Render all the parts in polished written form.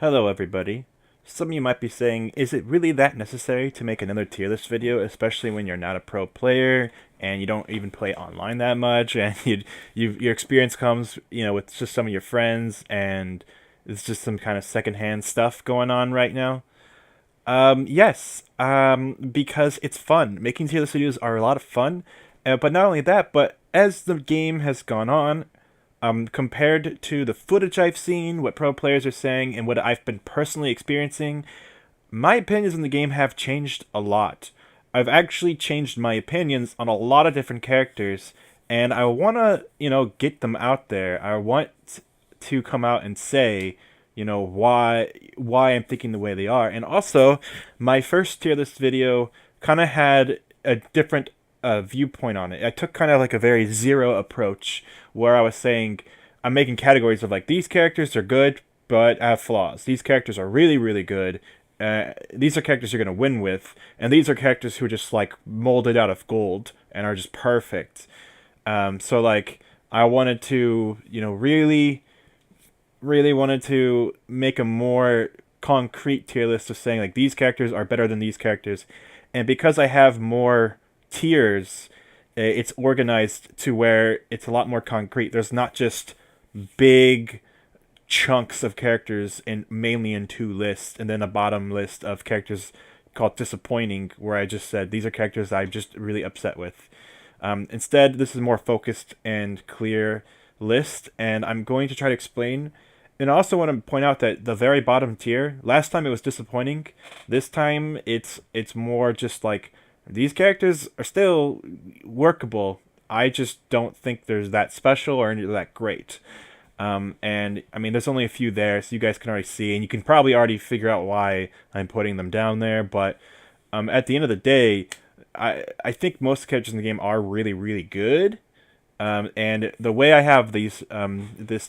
Hello everybody. Some of you might be saying, is it really that necessary to make another tier list video, especially when you're not a pro player and you don't even play online that much and your experience comes, with just some of your friends and it's just some kind of secondhand stuff going on right now? Yes, because it's fun. Making tier list videos are a lot of fun, but not only that, but as the game has gone on, compared to the footage I've seen, what pro players are saying, and what I've been personally experiencing, my opinions on the game have changed a lot. I've actually changed my opinions on a lot of different characters, and I want to, get them out there. I want to come out and say, why I'm thinking the way they are. And also, my first tier list video kind of had a different viewpoint on it. I took kind of like a very zero approach where I was saying I'm making categories of like these characters are good but have flaws. These characters are really really good. These are characters you're gonna win with, and these are characters who are just like molded out of gold and are just perfect. So like I wanted to, really wanted to make a more concrete tier list of saying like these characters are better than these characters, and because I have more tiers, it's organized to where it's a lot more concrete. There's not just big chunks of characters in mainly in two lists and then a bottom list of characters called disappointing where I just said these are characters I'm just really upset with. Instead, this is a more focused and clear list, and I'm going to try to explain. And I also want to point out that the very bottom tier, last time it was disappointing. This time it's more just like these characters are still workable. I just don't think they're that special or that great. And I mean, there's only a few there, so you guys can already see, and you can probably already figure out why I'm putting them down there. But at the end of the day, I think most characters in the game are really really good. And the way I have this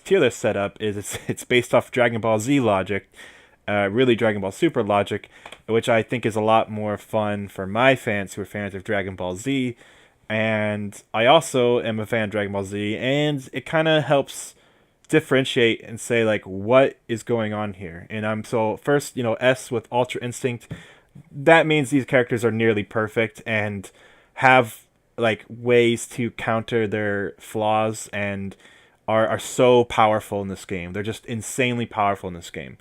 tier list set up is it's based off Dragon Ball Z logic, really Dragon Ball Super logic, which I think is a lot more fun for my fans who are fans of Dragon Ball Z. And I also am a fan of Dragon Ball Z, and it kind of helps differentiate and say like what is going on here. And I'm so first, S with Ultra Instinct. That means these characters are nearly perfect and have like ways to counter their flaws and are so powerful in this game. They're just insanely powerful in this game.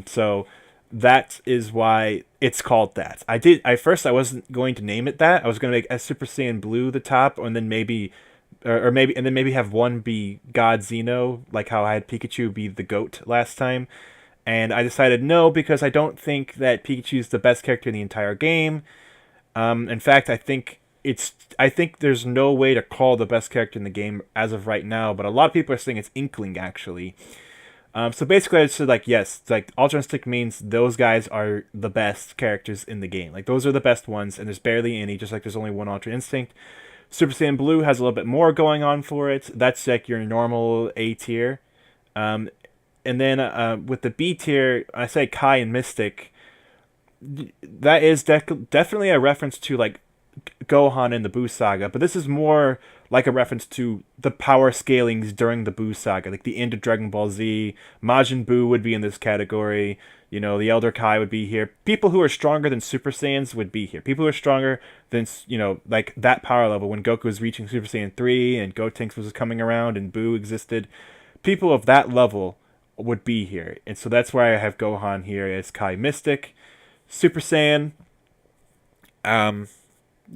So that is why it's called that. At first I wasn't going to name it that. I was going to make S Super Saiyan Blue the top, and then maybe maybe have one be God Zeno, like how I had Pikachu be the GOAT last time. And I decided no, because I don't think that Pikachu is the best character in the entire game. In fact, I think there's no way to call the best character in the game as of right now, but a lot of people are saying it's Inkling actually. So basically, I said like yes, like Ultra Instinct means those guys are the best characters in the game. Like those are the best ones, and there's barely any. Just like there's only one Ultra Instinct. Super Saiyan Blue has a little bit more going on for it. That's like your normal A tier. Um, and then with the B tier, I say Kai and Mystic. That is definitely a reference to like Gohan in the Buu Saga, but this is more like a reference to the power scalings during the Buu Saga, like the end of Dragon Ball Z. Majin Buu would be in this category. The Elder Kai would be here. People who are stronger than Super Saiyans would be here. People who are stronger than, like that power level when Goku was reaching Super Saiyan 3 and Gotenks was coming around and Buu existed. People of that level would be here. And so that's why I have Gohan here as Kai Mystic. Super Saiyan,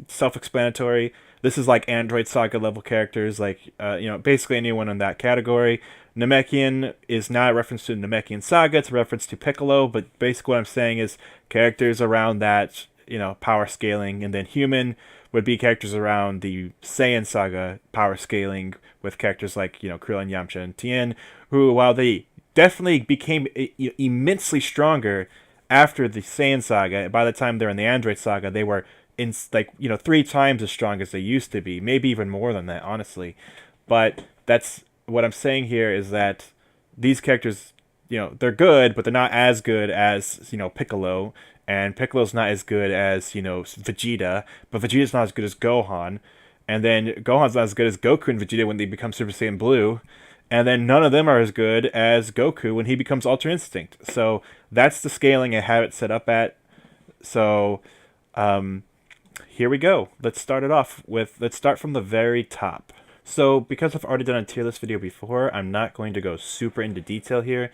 self-explanatory. This is like Android Saga level characters, like basically anyone in that category. Namekian is not a reference to Namekian Saga; it's a reference to Piccolo. But basically, what I'm saying is characters around that, power scaling, and then human would be characters around the Saiyan Saga power scaling with characters like Krillin, Yamcha, and Tien, who while they definitely became immensely stronger after the Saiyan Saga, by the time they're in the Android Saga, they were in like 3 times as strong as they used to be, maybe even more than that, honestly. But that's what I'm saying here is that these characters, they're good, but they're not as good as Piccolo, and Piccolo's not as good as Vegeta, but Vegeta's not as good as Gohan, and then Gohan's not as good as Goku and Vegeta when they become Super Saiyan Blue. And then none of them are as good as Goku when he becomes Ultra Instinct. So that's the scaling I have it set up at. So um, here we go. Let's start from the very top. So because I've already done a tier list video before, I'm not going to go super into detail here.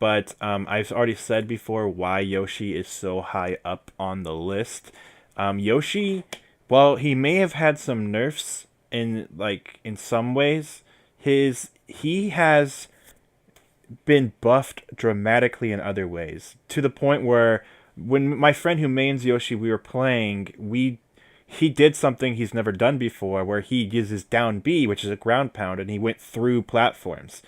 But I've already said before why Yoshi is so high up on the list. Yoshi, well, he may have had some nerfs in some ways. He has been buffed dramatically in other ways, to the point where when my friend who mains Yoshi, we were playing, he did something he's never done before, where he uses down B, which is a ground pound, and he went through platforms.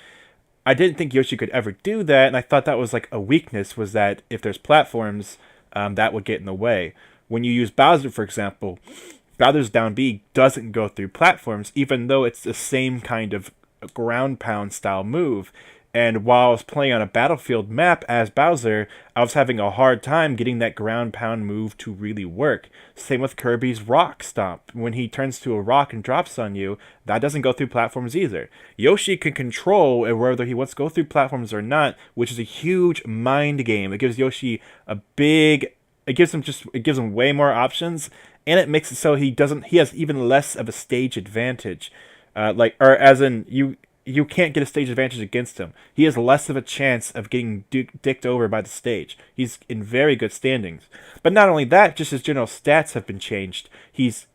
I didn't think Yoshi could ever do that, and I thought that was like a weakness, was that if there's platforms, that would get in the way. When you use Bowser, for example, Bowser's down B doesn't go through platforms, even though it's the same kind of ground pound style move. And while I was playing on a battlefield map as Bowser, I was having a hard time getting that ground pound move to really work. Same with Kirby's Rock Stomp. When he turns to a rock and drops on you, that doesn't go through platforms either. Yoshi can control whether he wants to go through platforms or not, which is a huge mind game. It gives Yoshi it gives him way more options, and it makes it so he has even less of a stage advantage. Or as in you can't get a stage advantage against him. He has less of a chance of getting dicked over by the stage. He's in very good standings. But not only that, just his general stats have been changed. He's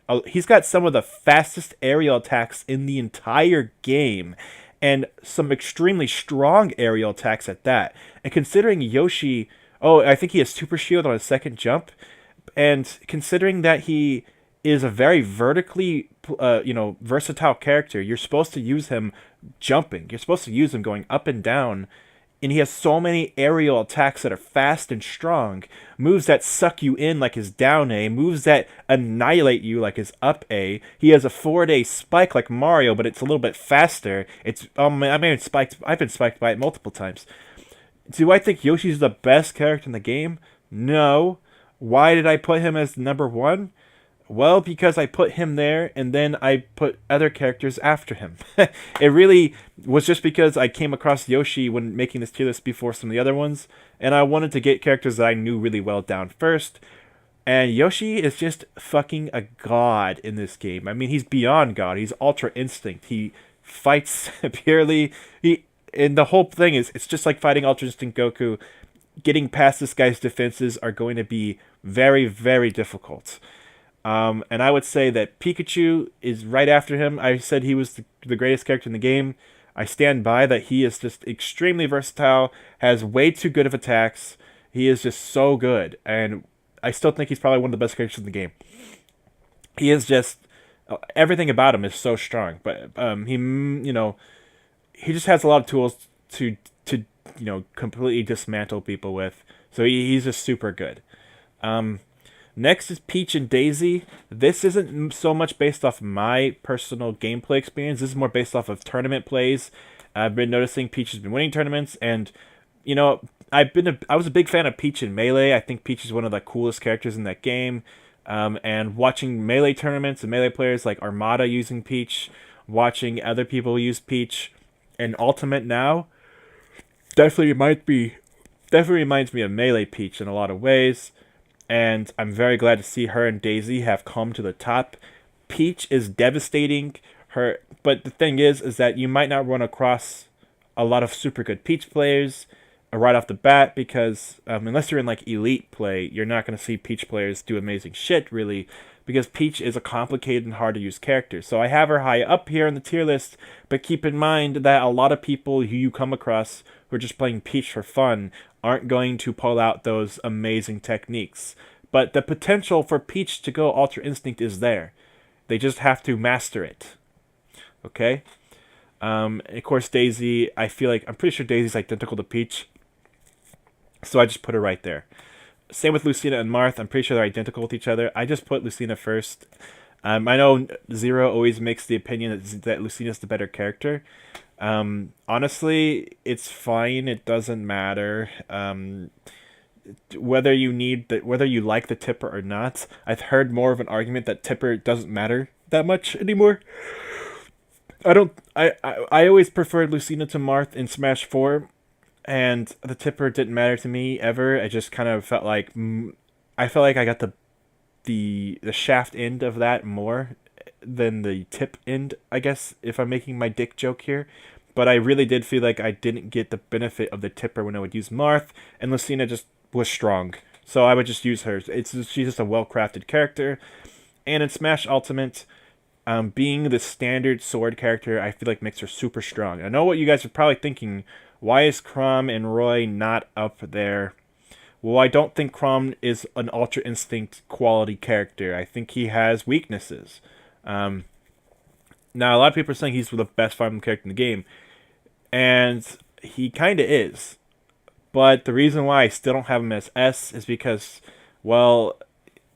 got some of the fastest aerial attacks in the entire game, and some extremely strong aerial attacks at that. And considering Yoshi, I think he has Super Shield on his second jump, and considering that he is a very versatile character. You're supposed to use him jumping. You're supposed to use him going up and down. And he has so many aerial attacks that are fast and strong. Moves that suck you in like his down A. Moves that annihilate you like his up A. He has a forward A spike like Mario, but it's a little bit faster. I've been spiked by it multiple times. Do I think Yoshi's the best character in the game? No. Why did I put him as number one? Well, because I put him there, and then I put other characters after him. It really was just because I came across Yoshi when making this tier list before some of the other ones, and I wanted to get characters that I knew really well down first. And Yoshi is just fucking a god in this game. I mean, he's beyond god. He's Ultra Instinct. He fights purely... And the whole thing is, it's just like fighting Ultra Instinct Goku. Getting past this guy's defenses are going to be very, very difficult. And I would say that Pikachu is right after him. I said he was the greatest character in the game. I stand by that. He is just extremely versatile, has way too good of attacks. He is just so good. And I still think he's probably one of the best characters in the game. He is just... Everything about him is so strong. But he just has a lot of tools to completely dismantle people with. So he's just super good. Next is Peach and Daisy. This isn't so much based off my personal gameplay experience. This is more based off of tournament plays. I've been noticing Peach has been winning tournaments, and I was a big fan of Peach in Melee. I think Peach is one of the coolest characters in that game. And watching Melee tournaments and Melee players like Armada using Peach, watching other people use Peach, and Ultimate now definitely reminds me of Melee Peach in a lot of ways. And I'm very glad to see her and Daisy have come to the top. Peach is devastating her, but the thing is that you might not run across a lot of super good Peach players right off the bat, because unless you're in like elite play, you're not going to see Peach players do amazing shit, really, because Peach is a complicated and hard to use character. So I have her high up here in the tier list, but keep in mind that a lot of people who you come across who are just playing Peach for fun aren't going to pull out those amazing techniques. But the potential for Peach to go Ultra Instinct is there. They just have to master it. Okay? Of course, Daisy, I'm pretty sure Daisy's identical to Peach. So I just put her right there. Same with Lucina and Marth. I'm pretty sure they're identical with each other. I just put Lucina first. I know Zero always makes the opinion that Lucina's the better character. Honestly, it's fine. It doesn't matter. Whether you like the Tipper or not. I've heard more of an argument that Tipper doesn't matter that much anymore. I don't. I always preferred Lucina to Marth in Smash 4, and the tipper didn't matter to me ever. I just kind of felt like I felt like I got the shaft end of that more than the tip end, I guess, if I'm making my dick joke here. But I really did feel like I didn't get the benefit of the tipper when I would use Marth, and Lucina just was strong. So I would just use her. She's just a well crafted character. And in Smash Ultimate, being the standard sword character, I feel like makes her super strong. I know what you guys are probably thinking. Why is Chrom and Roy not up there? Well, I don't think Chrom is an Ultra Instinct quality character. I think he has weaknesses. Um, Now, a lot of people are saying he's the best Fire Emblem character in the game, and he kind of is. But the reason why I still don't have him as S is because, well,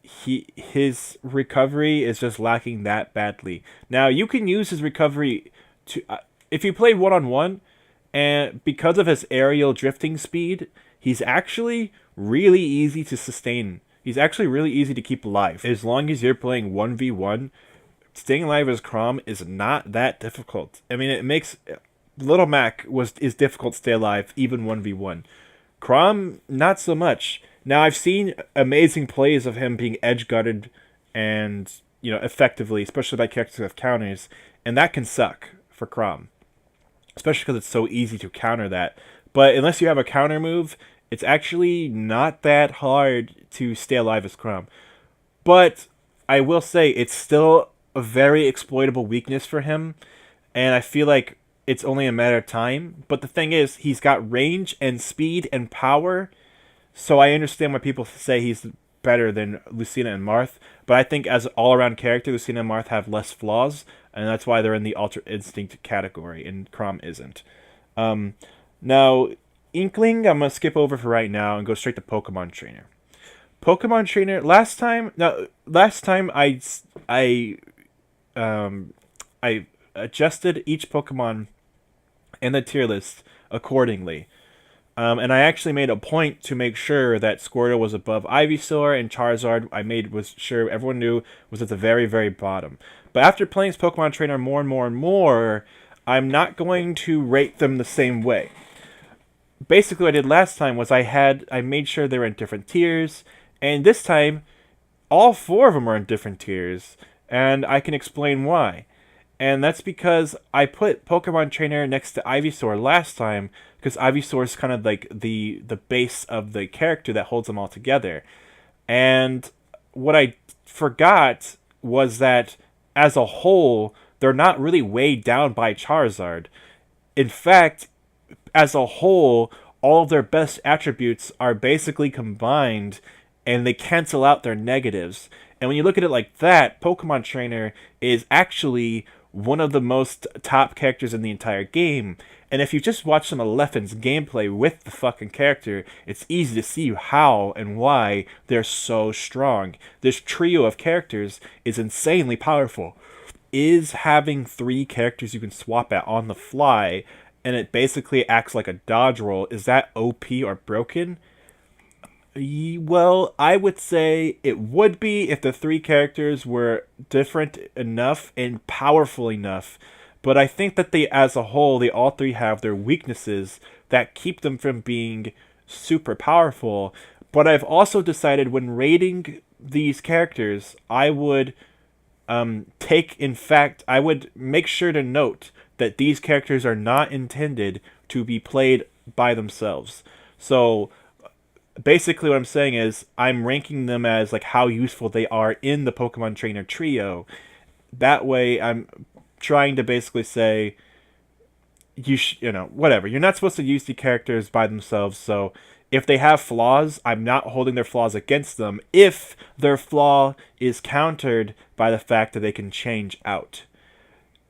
his recovery is just lacking that badly. Now you can use his recovery to if you play 1-on-1, and because of his aerial drifting speed, he's actually really easy to sustain. He's actually really easy to keep alive. As long as you're playing 1v1, staying alive as Chrom is not that difficult. I mean, it makes Little Mac is difficult to stay alive even 1v1. Chrom, not so much. Now, I've seen amazing plays of him being edge guarded and, effectively, especially by characters with counters, and that can suck for Chrom, especially because it's so easy to counter that. But unless you have a counter move, it's actually not that hard to stay alive as Chrom. But I will say it's still a very exploitable weakness for him, and I feel like it's only a matter of time. But the thing is, he's got range and speed and power, so I understand why people say he's better than Lucina and Marth. But I think as an all-around character, Lucina and Marth have less flaws, and that's why they're in the Ultra Instinct category, and Chrom isn't. Now, Inkling, I'm gonna skip over for right now and go straight to Pokemon Trainer. Pokemon Trainer. Last time I adjusted each Pokemon in the tier list accordingly. And I actually made a point to make sure that Squirtle was above Ivysaur, and Charizard was sure everyone knew was at the very, very bottom. But after playing this Pokemon Trainer more and more and more, I'm not going to rate them the same way. Basically, what I did last time was I made sure they were in different tiers, and this time, all four of them are in different tiers, and I can explain why. And that's because I put Pokemon Trainer next to Ivysaur last time, because Ivysaur is kind of like the base of the character that holds them all together. And what I forgot was that, as a whole, they're not really weighed down by Charizard. In fact, as a whole, all of their best attributes are basically combined, and they cancel out their negatives. And when you look at it like that, Pokemon Trainer is actually one of the most top characters in the entire game. And if you just watch some of Leffen's gameplay with the fucking character, it's easy to see how and why they're so strong. This trio of characters is insanely powerful. Is having 3 characters you can swap out on the fly, and it basically acts like a dodge roll, is that OP or broken? Well, I would say it would be if the 3 characters were different enough and powerful enough. But I think that as a whole, they all 3 have their weaknesses that keep them from being super powerful. But I've also decided when rating these characters, I would I would make sure to note that these characters are not intended to be played by themselves. So basically what I'm saying is I'm ranking them as like how useful they are in the Pokemon Trainer trio. That way I'm trying to basically say whatever. You're not supposed to use the characters by themselves, so if they have flaws, I'm not holding their flaws against them if their flaw is countered by the fact that they can change out.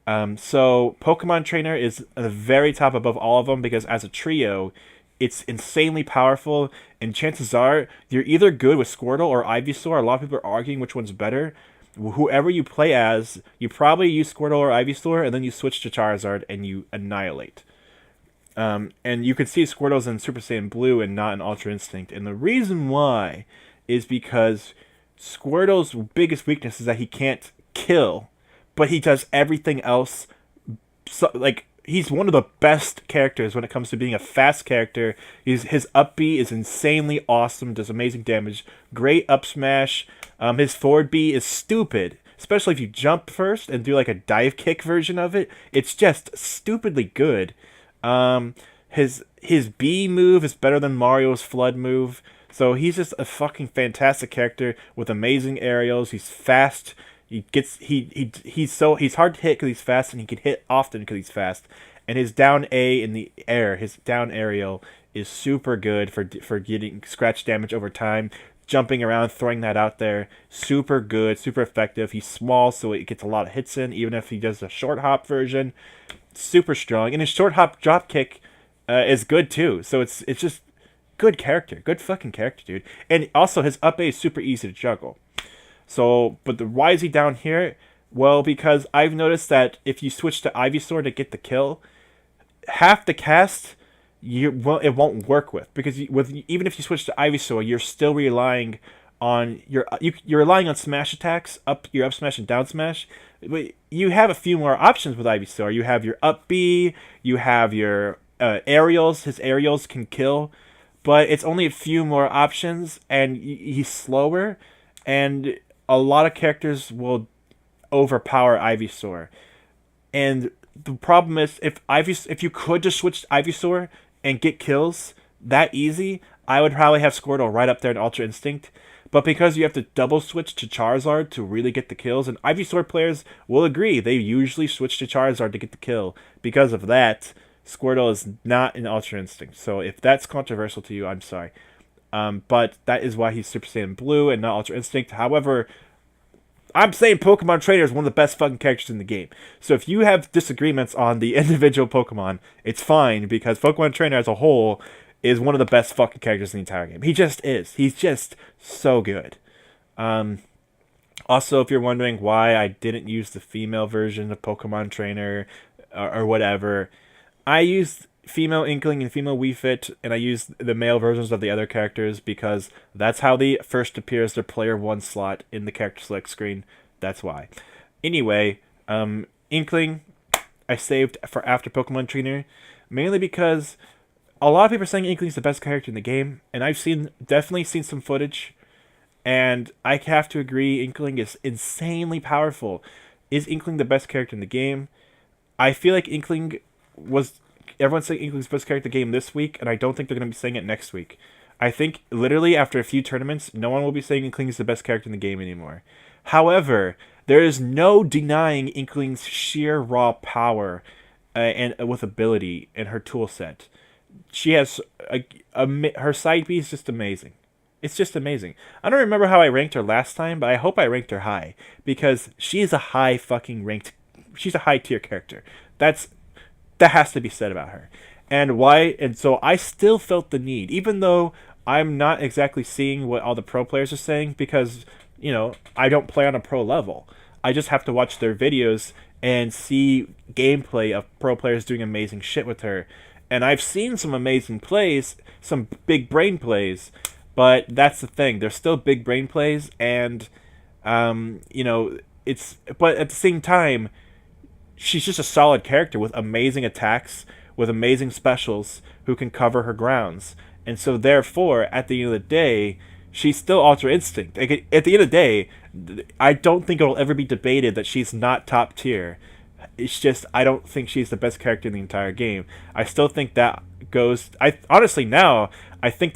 So Pokemon Trainer is at the very top above all of them because as a trio, it's insanely powerful, and chances are you're either good with Squirtle or Ivysaur. A lot of people are arguing which one's better. Whoever you play as, you probably use Squirtle or Ivysaur, and then you switch to Charizard and you annihilate. And you can see Squirtle's in Super Saiyan Blue and not in Ultra Instinct. And the reason why is because Squirtle's biggest weakness is that he can't kill, but he does everything else like he's one of the best characters when it comes to being a fast character. His up B is insanely awesome, does amazing damage, great up smash. His forward B is stupid, especially if you jump first and do like a dive kick version of it. It's just stupidly good. His B move is better than Mario's flood move. So he's just a fucking fantastic character with amazing aerials. He's fast. He's hard to hit because he's fast, and he can hit often because he's fast. And his down A in the air, his down aerial is super good for getting scratch damage over time. Jumping around, throwing that out there, super good, super effective. He's small, so it gets a lot of hits in, even if he does a short hop version. Super strong, and his short hop drop kick is good too. So it's just good character, good fucking character, dude. And also his up A is super easy to juggle. So, but why is he down here? Well, because I've noticed that if you switch to Ivysaur to get the kill, half the cast it won't work with, because even if you switch to Ivysaur, you're still relying on you're relying on smash attacks, your up smash and down smash. But you have a few more options with Ivysaur. You have your up B, you have your aerials. His aerials can kill, but it's only a few more options, and he's slower, and a lot of characters will overpower Ivysaur. And the problem is, if you could just switch to Ivysaur and get kills that easy, I would probably have Squirtle right up there in Ultra Instinct. But because you have to double switch to Charizard to really get the kills, and Ivysaur players will agree, they usually switch to Charizard to get the kill. Because of that, Squirtle is not in Ultra Instinct. So if that's controversial to you, I'm sorry. But that is why he's Super Saiyan Blue and not Ultra Instinct. However, I'm saying Pokemon Trainer is one of the best fucking characters in the game. So if you have disagreements on the individual Pokemon, it's fine, because Pokemon Trainer as a whole is one of the best fucking characters in the entire game. He just is. He's just so good. Also, if you're wondering why I didn't use the female version of Pokemon Trainer or whatever, I used female Inkling and female Wii Fit, and I used the male versions of the other characters because that's how they first appears their player 1 slot in the character select screen. That's why. Anyway, Inkling I saved for after Pokemon Trainer, mainly because a lot of people are saying Inkling's the best character in the game, and I've definitely seen some footage, and I have to agree, Inkling is insanely powerful. Is Inkling the best character in the game? I feel like everyone's saying Inkling's the best character in the game this week, and I don't think they're going to be saying it next week. I think literally after a few tournaments, no one will be saying Inkling is the best character in the game anymore. However, there is no denying Inkling's sheer raw power and with ability in her tool set. She has her side B is just amazing. It's just amazing. I don't remember how I ranked her last time, but I hope I ranked her high, because she is a high fucking ranked. She's a high tier character. That has to be said about her. And why? And so I still felt the need, even though I'm not exactly seeing what all the pro players are saying, because I don't play on a pro level. I just have to watch their videos and see gameplay of pro players doing amazing shit with her. And I've seen some amazing plays, some big brain plays, but that's the thing. They're still big brain plays, and it's. But at the same time, she's just a solid character with amazing attacks, with amazing specials, who can cover her grounds. And so, therefore, at the end of the day, she's still Ultra Instinct. Like, at the end of the day, I don't think it'll ever be debated that she's not top tier. It's just, I don't think she's the best character in the entire game. I still think that goes. Honestly now, I think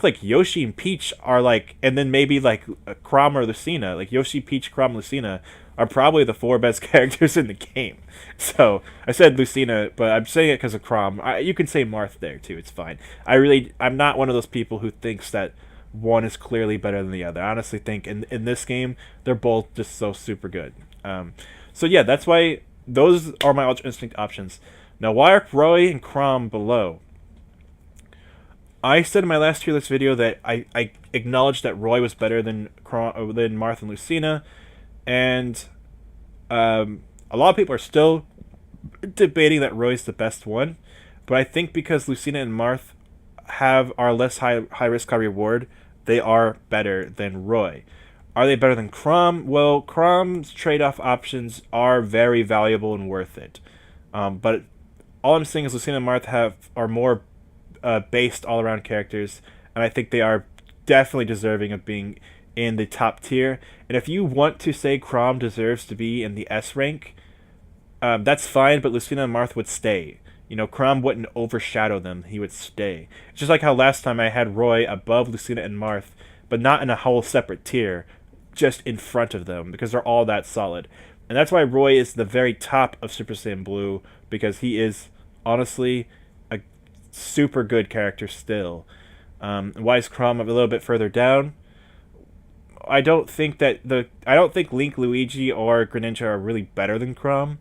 like Yoshi and Peach are like, and then maybe like Chrom or Lucina. Like Yoshi, Peach, Chrom, Lucina are probably the 4 best characters in the game. So I said Lucina, but I'm saying it because of Chrom. You can say Marth there too. It's fine. I'm not one of those people who thinks that one is clearly better than the other. I honestly think in this game they're both just so super good. So yeah, that's why. Those are my Ultra Instinct options. Now, why are Roy and Chrom below? I said in my last tier list video that I acknowledged that Roy was better than Marth and Lucina, and a lot of people are still debating that Roy's the best one, but I think because Lucina and Marth are less high risk, high reward, they are better than Roy. Are they better than Chrom? Well, Chrom's trade-off options are very valuable and worth it. But all I'm saying is Lucina and Marth are more based all around characters, and I think they are definitely deserving of being in the top tier. And if you want to say Chrom deserves to be in the S rank, that's fine, but Lucina and Marth would stay. You know, Chrom wouldn't overshadow them, he would stay. It's just like how last time I had Roy above Lucina and Marth, but not in a whole separate tier, just in front of them, because they're all that solid. And that's why Roy is the very top of Super Saiyan Blue, because he is, honestly, a super good character still. Why is Chrom a little bit further down? I don't think Link, Luigi, or Greninja are really better than Chrom.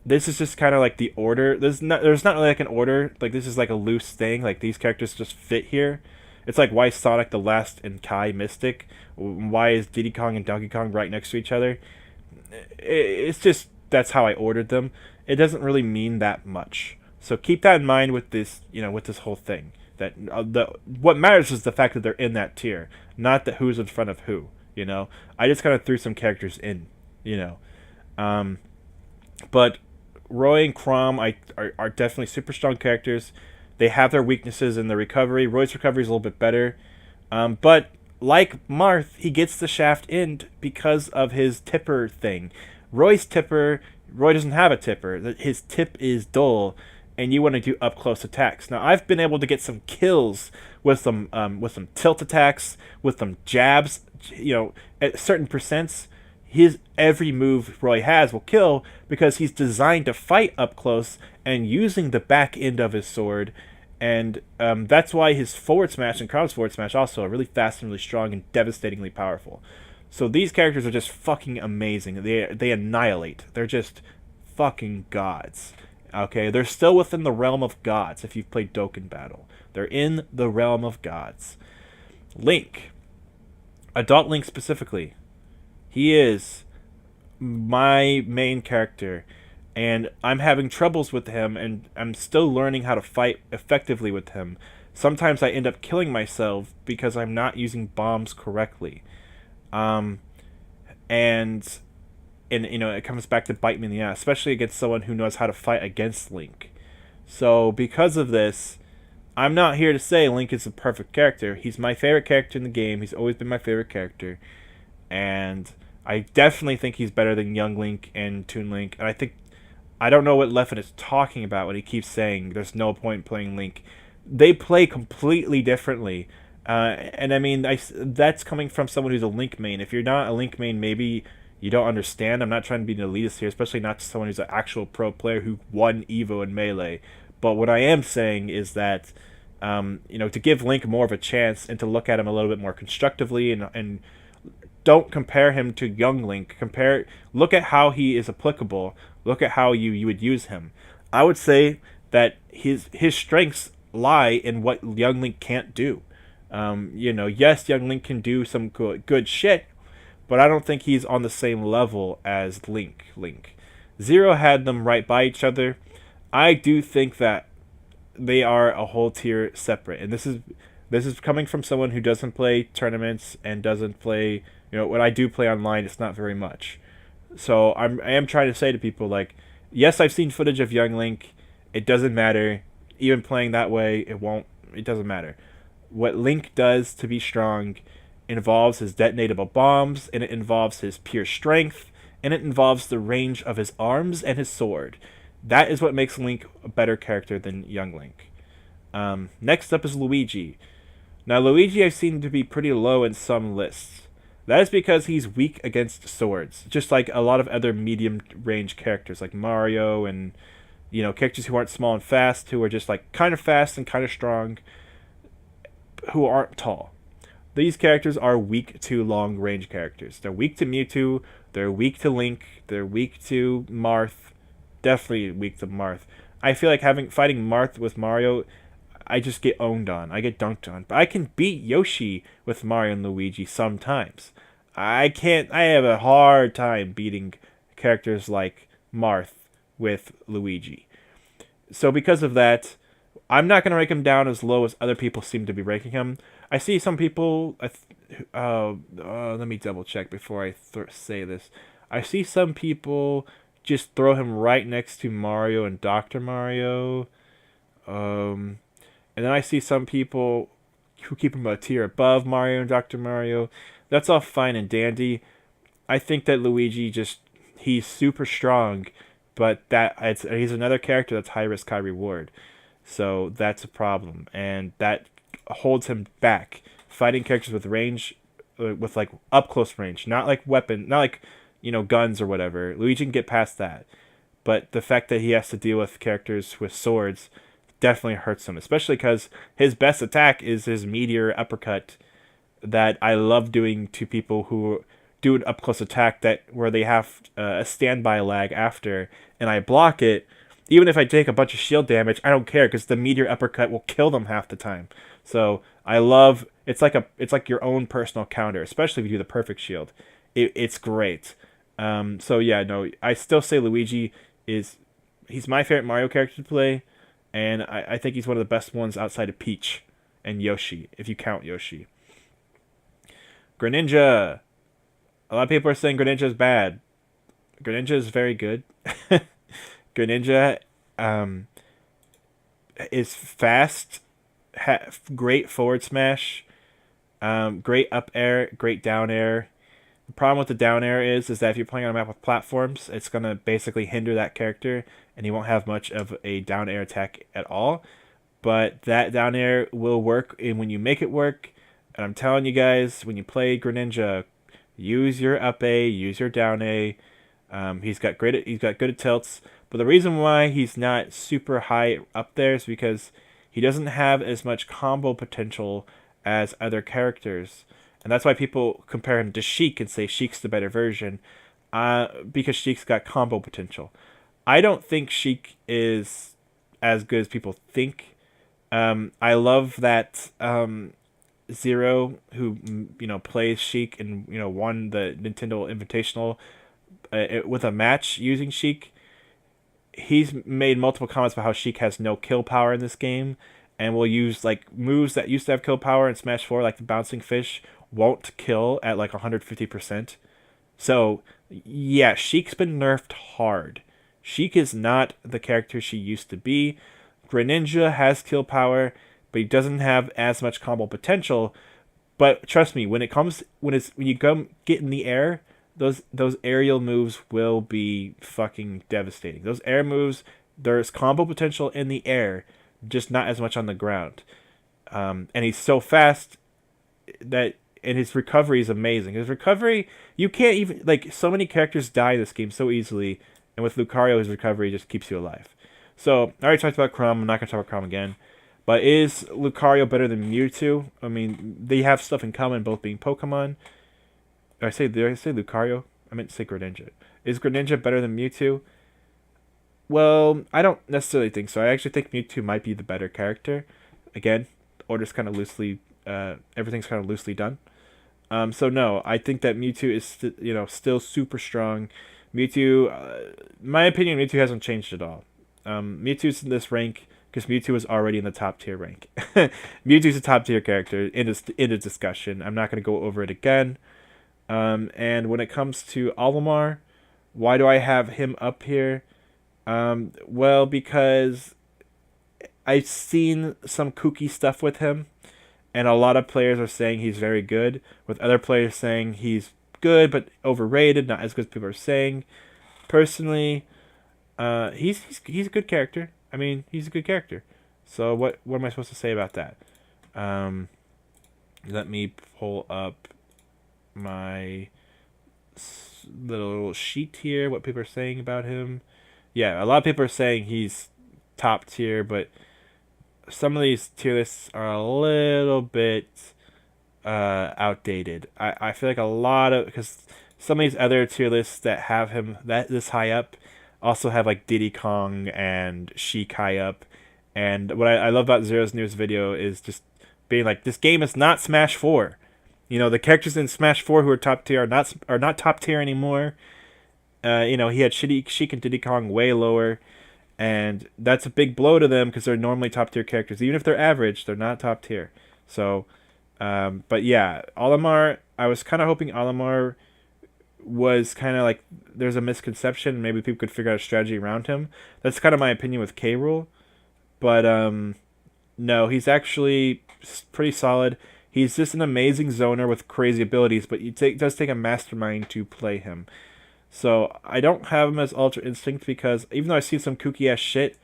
This is just kind of like the order. There's not really like an order. Like this is like a loose thing. Like these characters just fit here. It's like why Sonic the Last and Kai Mystic. Why is Diddy Kong and Donkey Kong right next to each other? It's just that's how I ordered them. It doesn't really mean that much. So keep that in mind with this, with this whole thing. That what matters is the fact that they're in that tier, not that who's in front of who. I just kind of threw some characters in. You know, but Roy and Chrom are definitely super strong characters. They have their weaknesses in the recovery. Roy's recovery is a little bit better, but like Marth, he gets the shaft in because of his tipper thing. Roy doesn't have a tipper. His tip is dull, and you want to do up close attacks. Now I've been able to get some kills with some tilt attacks, with some jabs. At certain percents, his every move Roy has will kill because he's designed to fight up close and using the back end of his sword. And that's why his forward smash and Chrom's forward smash also are really fast and really strong and devastatingly powerful. So these characters are just fucking amazing. They annihilate. They're just fucking gods. Okay, they're still within the realm of gods if you've played Dokkan Battle. They're in the realm of gods. Link. Adult Link specifically. He is my main character, and I'm having troubles with him, and I'm still learning how to fight effectively with him. Sometimes I end up killing myself because I'm not using bombs correctly. And it comes back to bite me in the ass, especially against someone who knows how to fight against Link. So because of this, I'm not here to say Link is a perfect character. He's my favorite character in the game. He's always been my favorite character. And I definitely think he's better than Young Link and Toon Link. And I don't know what Leffen is talking about when he keeps saying there's no point playing Link. They play completely differently. And I mean, that's coming from someone who's a Link main. If you're not a Link main, maybe you don't understand. I'm not trying to be an elitist here, especially not someone who's an actual pro player who won Evo and Melee. But what I am saying is that, to give Link more of a chance and to look at him a little bit more constructively and don't compare him to Young Link. Look at how he is applicable. Look at how you would use him. I would say that his strengths lie in what Young Link can't do. Yes, Young Link can do some good shit, but I don't think he's on the same level as Link. Zero had them right by each other. I do think that they are a whole tier separate, and this is coming from someone who doesn't play tournaments and doesn't play. When I do play online, it's not very much. So I am trying to say to people like, yes, I've seen footage of Young Link. It doesn't matter. Even playing that way, it doesn't matter. What Link does to be strong involves his detonatable bombs, and it involves his pure strength, and it involves the range of his arms and his sword. That is what makes Link a better character than Young Link. Next up is Luigi. Now, Luigi I've seen to be pretty low in some lists. That is because he's weak against swords, just like a lot of other medium-range characters, like Mario and, characters who aren't small and fast, who are just, like, kind of fast and kind of strong, who aren't tall. These characters are weak to long-range characters. They're weak to Mewtwo, they're weak to Link, they're weak to Marth, definitely weak to Marth. I feel like fighting Marth with Mario, I just get owned on. I get dunked on. But I can beat Yoshi with Mario and Luigi sometimes. I have a hard time beating characters like Marth with Luigi. So because of that, I'm not going to rank him down as low as other people seem to be ranking him. I see some people... let me double check before I say this. I see some people just throw him right next to Mario and Dr. Mario. And then I see some people who keep him a tier above Mario and Dr. Mario. That's all fine and dandy. I think that Luigi just he's super strong, but he's another character that's high risk, high reward. So that's a problem, and that holds him back. Fighting characters with range, with like up close range, not like not like guns or whatever. Luigi can get past that, but the fact that he has to deal with characters with swords definitely hurts him, especially because his best attack is his meteor uppercut that I love doing to people who do an up close attack that where they have a standby lag after, and I block it. Even if I take a bunch of shield damage, I don't care because the meteor uppercut will kill them half the time. So I love it's like your own personal counter, especially if you do the perfect shield. It's great. So yeah, no, I still say Luigi he's my favorite Mario character to play, and I think he's one of the best ones outside of Peach and Yoshi, if you count Yoshi. Greninja. A lot of people are saying Greninja is bad. Greninja is very good. Greninja is fast, great forward smash, great up air, great down air. The problem with the down air is that if you're playing on a map with platforms, it's going to basically hinder that character, and he won't have much of a down air attack at all. But that down air will work, and when you make it work, and I'm telling you guys, when you play Greninja, use your up A, use your down A. He's got good at tilts, but the reason why he's not super high up there is because he doesn't have as much combo potential as other characters. And that's why people compare him to Sheik and say Sheik's the better version, because Sheik's got combo potential. I don't think Sheik is as good as people think. I love that Zero, who plays Sheik and won the Nintendo Invitational with a match using Sheik. He's made multiple comments about how Sheik has no kill power in this game, and will use like moves that used to have kill power in Smash 4, like the bouncing fish, won't kill at like 150%. So yeah, Sheik's been nerfed hard. Sheik is not the character she used to be. Greninja has kill power, but he doesn't have as much combo potential. But trust me, when you get in the air, those aerial moves will be fucking devastating. Those air moves, there's combo potential in the air, just not as much on the ground. And he's so fast and his recovery is amazing. His recovery, you can't even so many characters die in this game so easily, and with Lucario, his recovery just keeps you alive. So I already talked about Chrom. I'm not gonna talk about Chrom again. But is Lucario better than Mewtwo? I mean, they have stuff in common, both being Pokemon. Did I say Lucario? I meant to say Greninja. Is Greninja better than Mewtwo? Well, I don't necessarily think so. I actually think Mewtwo might be the better character. Again, order's kind of loosely, everything's kind of loosely done. So no, I think that Mewtwo is still super strong. Mewtwo, my opinion, Mewtwo hasn't changed at all. Mewtwo's in this rank because Mewtwo is already in the top tier rank. Mewtwo's a top tier character in a discussion. I'm not going to go over it again. And when it comes to Olimar, why do I have him up here? Well, because I've seen some kooky stuff with him, and a lot of players are saying he's very good, with other players saying he's good but overrated, not as good as people are saying. Personally, he's a good character. I mean, he's a good character. So what am I supposed to say about that? Let me pull up my little sheet here, what people are saying about him. Yeah, a lot of people are saying he's top tier, but some of these tier lists are a little bit outdated. I feel like because some of these other tier lists that have him this high up also have like Diddy Kong and Sheik high up. And what I love about Zero's newest video is just being like, this game is not Smash 4. The characters in Smash 4 who are top tier are not top tier anymore. He had Sheik and Diddy Kong way lower, and that's a big blow to them because they're normally top tier characters. Even if they're average, they're not top tier. So, but yeah, Olimar, I was kind of hoping Olimar was kind of like there's a misconception. Maybe people could figure out a strategy around him. That's kind of my opinion with K. Rool. But no, he's actually pretty solid. He's just an amazing zoner with crazy abilities, but it does take a mastermind to play him. So I don't have him as Ultra Instinct because even though I see some kooky ass shit,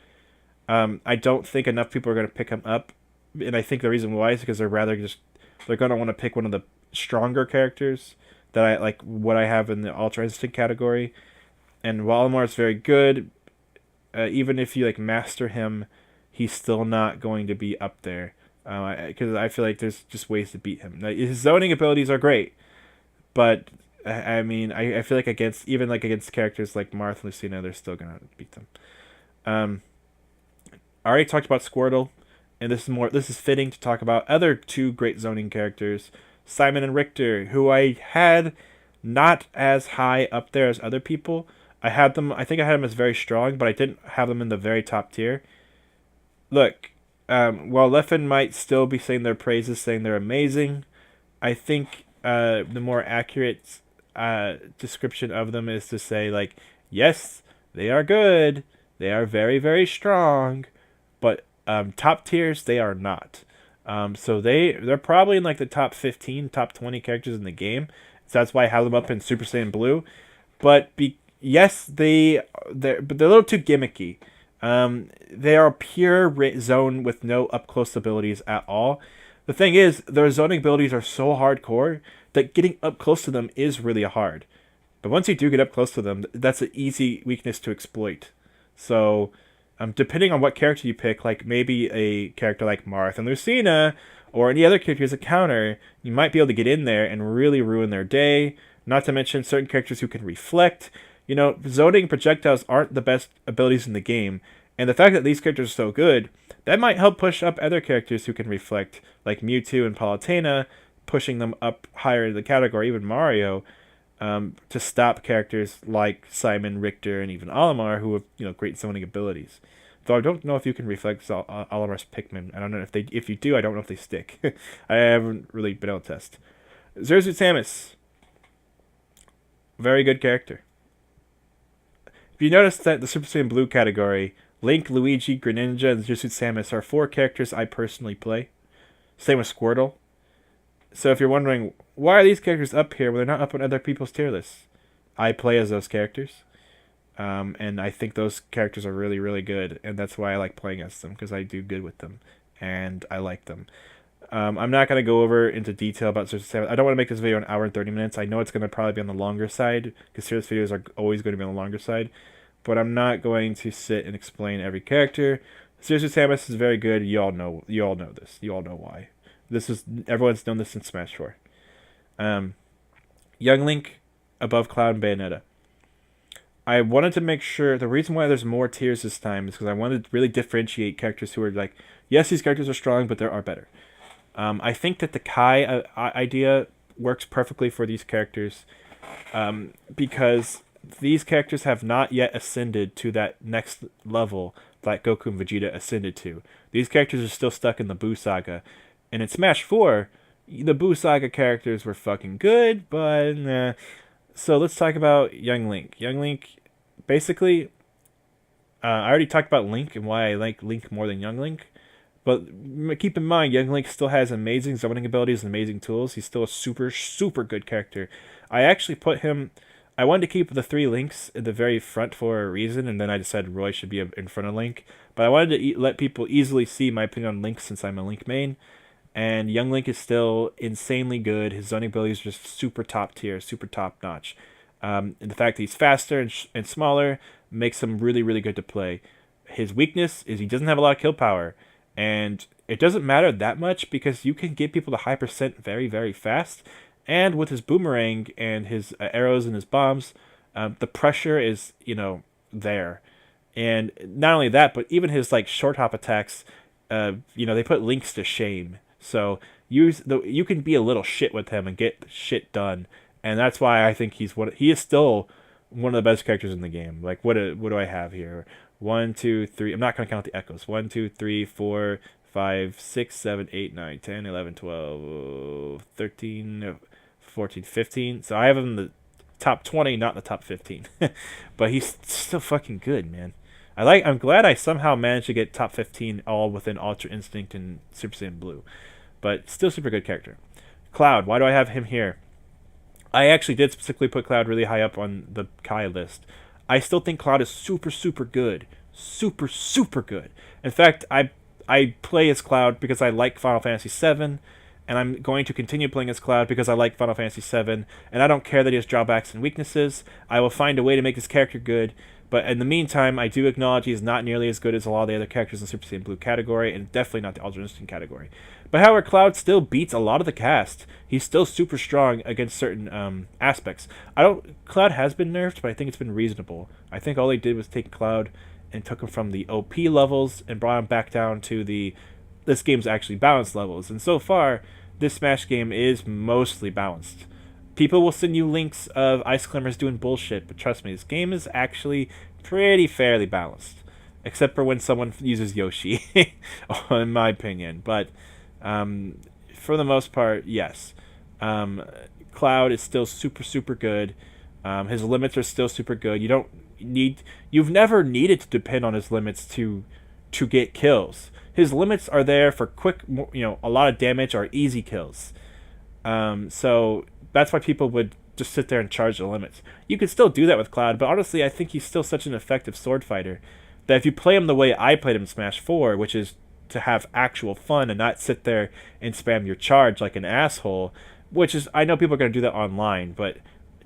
I don't think enough people are going to pick him up. And I think the reason why is because they're going to want to pick one of the stronger characters that I like what I have in the Ultra Instinct category. And Walamar is very good. Even if you like master him, he's still not going to be up there. Because I feel like there's just ways to beat him. Like, his zoning abilities are great, but I mean, I feel like against characters like Marth and Lucina, they're still gonna beat them. Um, I already talked about Squirtle, and this is fitting to talk about other two great zoning characters, Simon and Richter, who I had not as high up there as other people. I think I had them as very strong, but I didn't have them in the very top tier. Look, while Leffen might still be saying their praises, saying they're amazing, I think the more accurate description of them is to say, like, yes, they are good, they are very, very strong, but top tiers, they are not. So they're probably in like the top 15, top 20 characters in the game. So that's why I have them up in Super Saiyan Blue. But yes, they're a little too gimmicky. They are pure zone with no up close abilities at all. The thing is, their zoning abilities are so hardcore that getting up close to them is really hard. But once you do get up close to them, that's an easy weakness to exploit. So, depending on what character you pick, like maybe a character like Marth and Lucina, or any other character as a counter, you might be able to get in there and really ruin their day. Not to mention certain characters who can reflect. Zoning projectiles aren't the best abilities in the game, and the fact that these characters are so good, that might help push up other characters who can reflect, like Mewtwo and Palutena, pushing them up higher in the category, even Mario, to stop characters like Simon, Richter, and even Olimar, who have great zoning abilities. Though I don't know if you can reflect Olimar's Pikmin. I don't know if you do. I don't know if they stick. I haven't really been able to test. Zero Suit Samus, very good character. If you notice that the Super Saiyan Blue category, Link, Luigi, Greninja, and Zero Suit Samus are 4 characters I personally play. Same with Squirtle. So if you're wondering, why are these characters up here when they're not up on other people's tier lists? I play as those characters. And I think those characters are really, really good. And that's why I like playing as them, because I do good with them. And I like them. I'm not going to go over into detail about Zero Suit Samus. I don't want to make this video an hour and 30 minutes. I know it's going to probably be on the longer side, because serious videos are always going to be on the longer side. But I'm not going to sit and explain every character. Zero Suit Samus is very good. You all know this. You all know why. Everyone's known this in Smash 4. Young Link above Cloud and Bayonetta. I wanted to make sure the reason why there's more tiers this time is because I wanted to really differentiate characters who are like, yes, these characters are strong, but there are better. I think that the Kai idea works perfectly for these characters because these characters have not yet ascended to that next level that Goku and Vegeta ascended to. These characters are still stuck in the Buu Saga. And in Smash 4, the Buu Saga characters were fucking good, but nah. So let's talk about Young Link. Young Link, basically, I already talked about Link and why I like Link more than Young Link. But keep in mind, Young Link still has amazing zoning abilities and amazing tools. He's still a super, super good character. I actually put him... I wanted to keep the 3 Links in the very front for a reason, and then I decided Roy should be in front of Link. But I wanted to let people easily see my opinion on Link since I'm a Link main. And Young Link is still insanely good. His zoning abilities are just super top tier, super top notch. And the fact that he's faster and smaller makes him really, really good to play. His weakness is he doesn't have a lot of kill power. And it doesn't matter that much because you can get people to high percent very, very fast. And with his boomerang and his arrows and his bombs, the pressure is, there. And not only that, but even his short hop attacks, they put Links to shame. So you can be a little shit with him and get shit done, and that's why I think he is still one of the best characters in the game. Like what do I have here? 1, 2, 3. I'm not gonna count the echoes. 1, 2, 3, 4, 5, 6, 7, 8, 9, 10, 11, 12, 13, 14, 15. So I have him in the top 20, not in the top 15. But he's still fucking good, man. I'm glad I somehow managed to get top 15 all within Ultra Instinct and Super Saiyan Blue. But still super good character. Cloud, why do I have him here? I actually did specifically put Cloud really high up on the Kai list. I still think Cloud is super, super good. Super, super good. In fact, I play as Cloud because I like Final Fantasy VII, and I'm going to continue playing as Cloud because I like Final Fantasy VII, and I don't care that he has drawbacks and weaknesses. I will find a way to make his character good, but in the meantime, I do acknowledge he's not nearly as good as a lot of the other characters in the Super Saiyan Blue category, and definitely not the Ultra Instinct category. But however, Cloud still beats a lot of the cast. He's still super strong against certain aspects. Cloud has been nerfed, but I think it's been reasonable. I think all they did was take Cloud and took him from the OP levels and brought him back down to this game's actually balanced levels. And so far, this Smash game is mostly balanced. People will send you links of Ice Climbers doing bullshit, but trust me, this game is actually pretty fairly balanced. Except for when someone uses Yoshi, in my opinion. But for the most part, yes. Cloud is still super, super good. His limits are still super good. You've never needed to depend on his limits to get kills. His limits are there for quick, a lot of damage or easy kills. So that's why people would just sit there and charge the limits. You could still do that with Cloud, but honestly, I think he's still such an effective sword fighter that if you play him the way I played him in Smash 4, which is to have actual fun and not sit there and spam your charge like an asshole, which is, I know people are going to do that online, but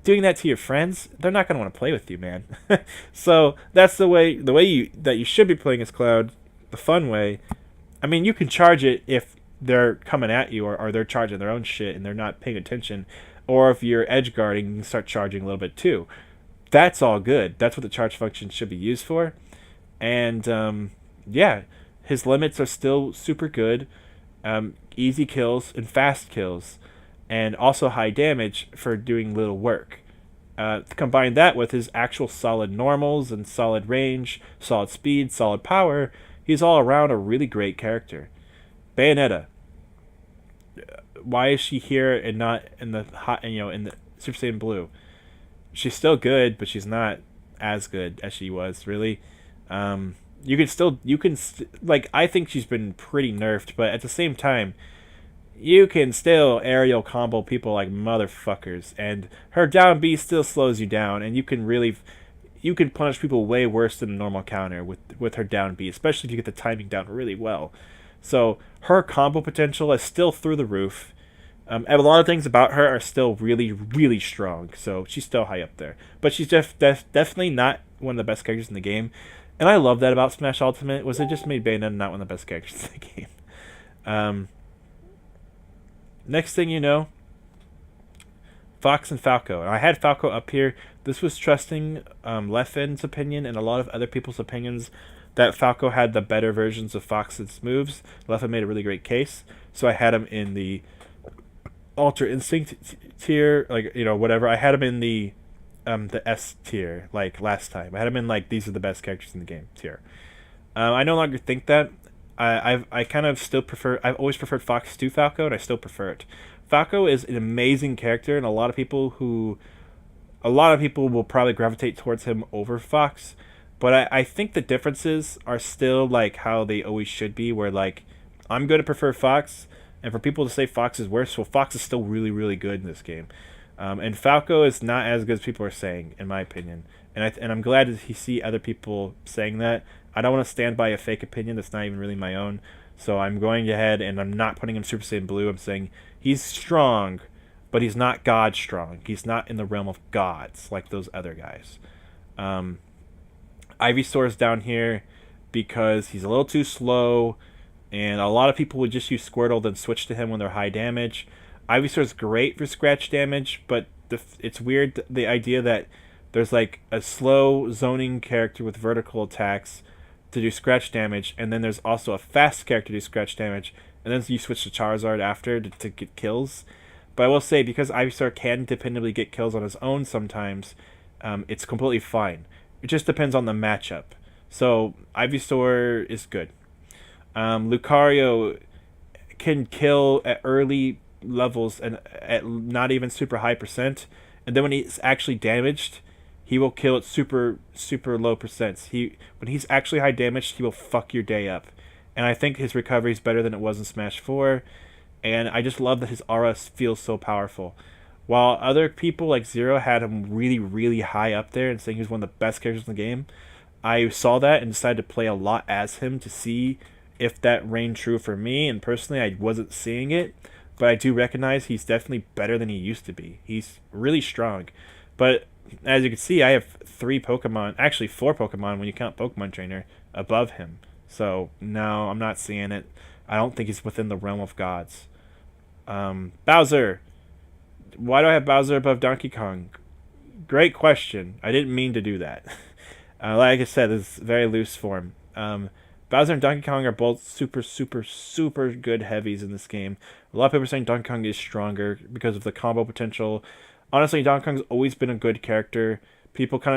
doing that to your friends, they're not going to want to play with you, man. So that's the way you should be playing as Cloud, the fun way. I mean, you can charge it if they're coming at you or they're charging their own shit and they're not paying attention, or if you're edge guarding, you can start charging a little bit too. That's all good. That's what the charge function should be used for. And yeah, his limits are still super good. Easy kills and fast kills, and also high damage for doing little work. Combine that with his actual solid normals and solid range, solid speed, solid power, he's all around a really great character. Bayonetta. Why is she here and not in the in the Super Saiyan Blue? She's still good, but she's not as good as she was, really. I think she's been pretty nerfed, but at the same time, you can still aerial combo people like motherfuckers, and her down B still slows you down, and you can punish people way worse than a normal counter with her down B, especially if you get the timing down really well. So her combo potential is still through the roof. And a lot of things about her are still really, really strong, so she's still high up there. But she's definitely not one of the best characters in the game. And I love that about Smash Ultimate, was it just made Bayonetta not one of the best characters in the game. Next thing you know, Fox and Falco. And I had Falco up here. This was trusting Leffen's opinion and a lot of other people's opinions that Falco had the better versions of Fox's moves. Leffen made a really great case, so I had him in the Ultra Instinct tier, whatever. I had him in the S tier, like last time. I had him in these are the best characters in the game tier. I no longer think that. I kind of still prefer. I've always preferred Fox to Falco, and I still prefer it. Falco is an amazing character, and a lot of people will probably gravitate towards him over Fox. But I think the differences are still how they always should be, where I'm going to prefer Fox, and for people to say Fox is worse, well, Fox is still really, really good in this game. And Falco is not as good as people are saying, in my opinion. And I'm glad to see other people saying that. I don't want to stand by a fake opinion that's not even really my own. So I'm going ahead and I'm not putting him Super Saiyan Blue. I'm saying he's strong, but he's not God strong. He's not in the realm of gods like those other guys. Ivysaur's down here because he's a little too slow, and a lot of people would just use Squirtle then switch to him when they're high damage. Ivysaur's great for scratch damage, but it's weird the idea that there's a slow zoning character with vertical attacks to do scratch damage, and then there's also a fast character to do scratch damage, and then you switch to Charizard after to get kills. But I will say, because Ivysaur can dependably get kills on his own sometimes, it's completely fine. It just depends on the matchup. So Ivysaur is good. Lucario can kill at early levels and at not even super high percent, and then when he's actually damaged, he will kill at super low percents. When he's actually high damaged, he will fuck your day up. And I think his recovery is better than it was in Smash 4, and I just love that his aura feels so powerful. While other people like Zero had him really, really high up there and saying he was one of the best characters in the game, I saw that and decided to play a lot as him to see if that reigned true for me. And personally, I wasn't seeing it, but I do recognize he's definitely better than he used to be. He's really strong. But as you can see, I have 3 Pokemon, actually 4 Pokemon when you count Pokemon Trainer, above him. So no, I'm not seeing it. I don't think he's within the realm of gods. Bowser. Why do I have Bowser above Donkey Kong? Great question. I didn't mean to do that. Like I said, it's very loose form. Bowser and Donkey Kong are both super good heavies in this game. A lot of people are saying Donkey Kong is stronger because of the combo potential. Honestly, Donkey Kong's always been a good character.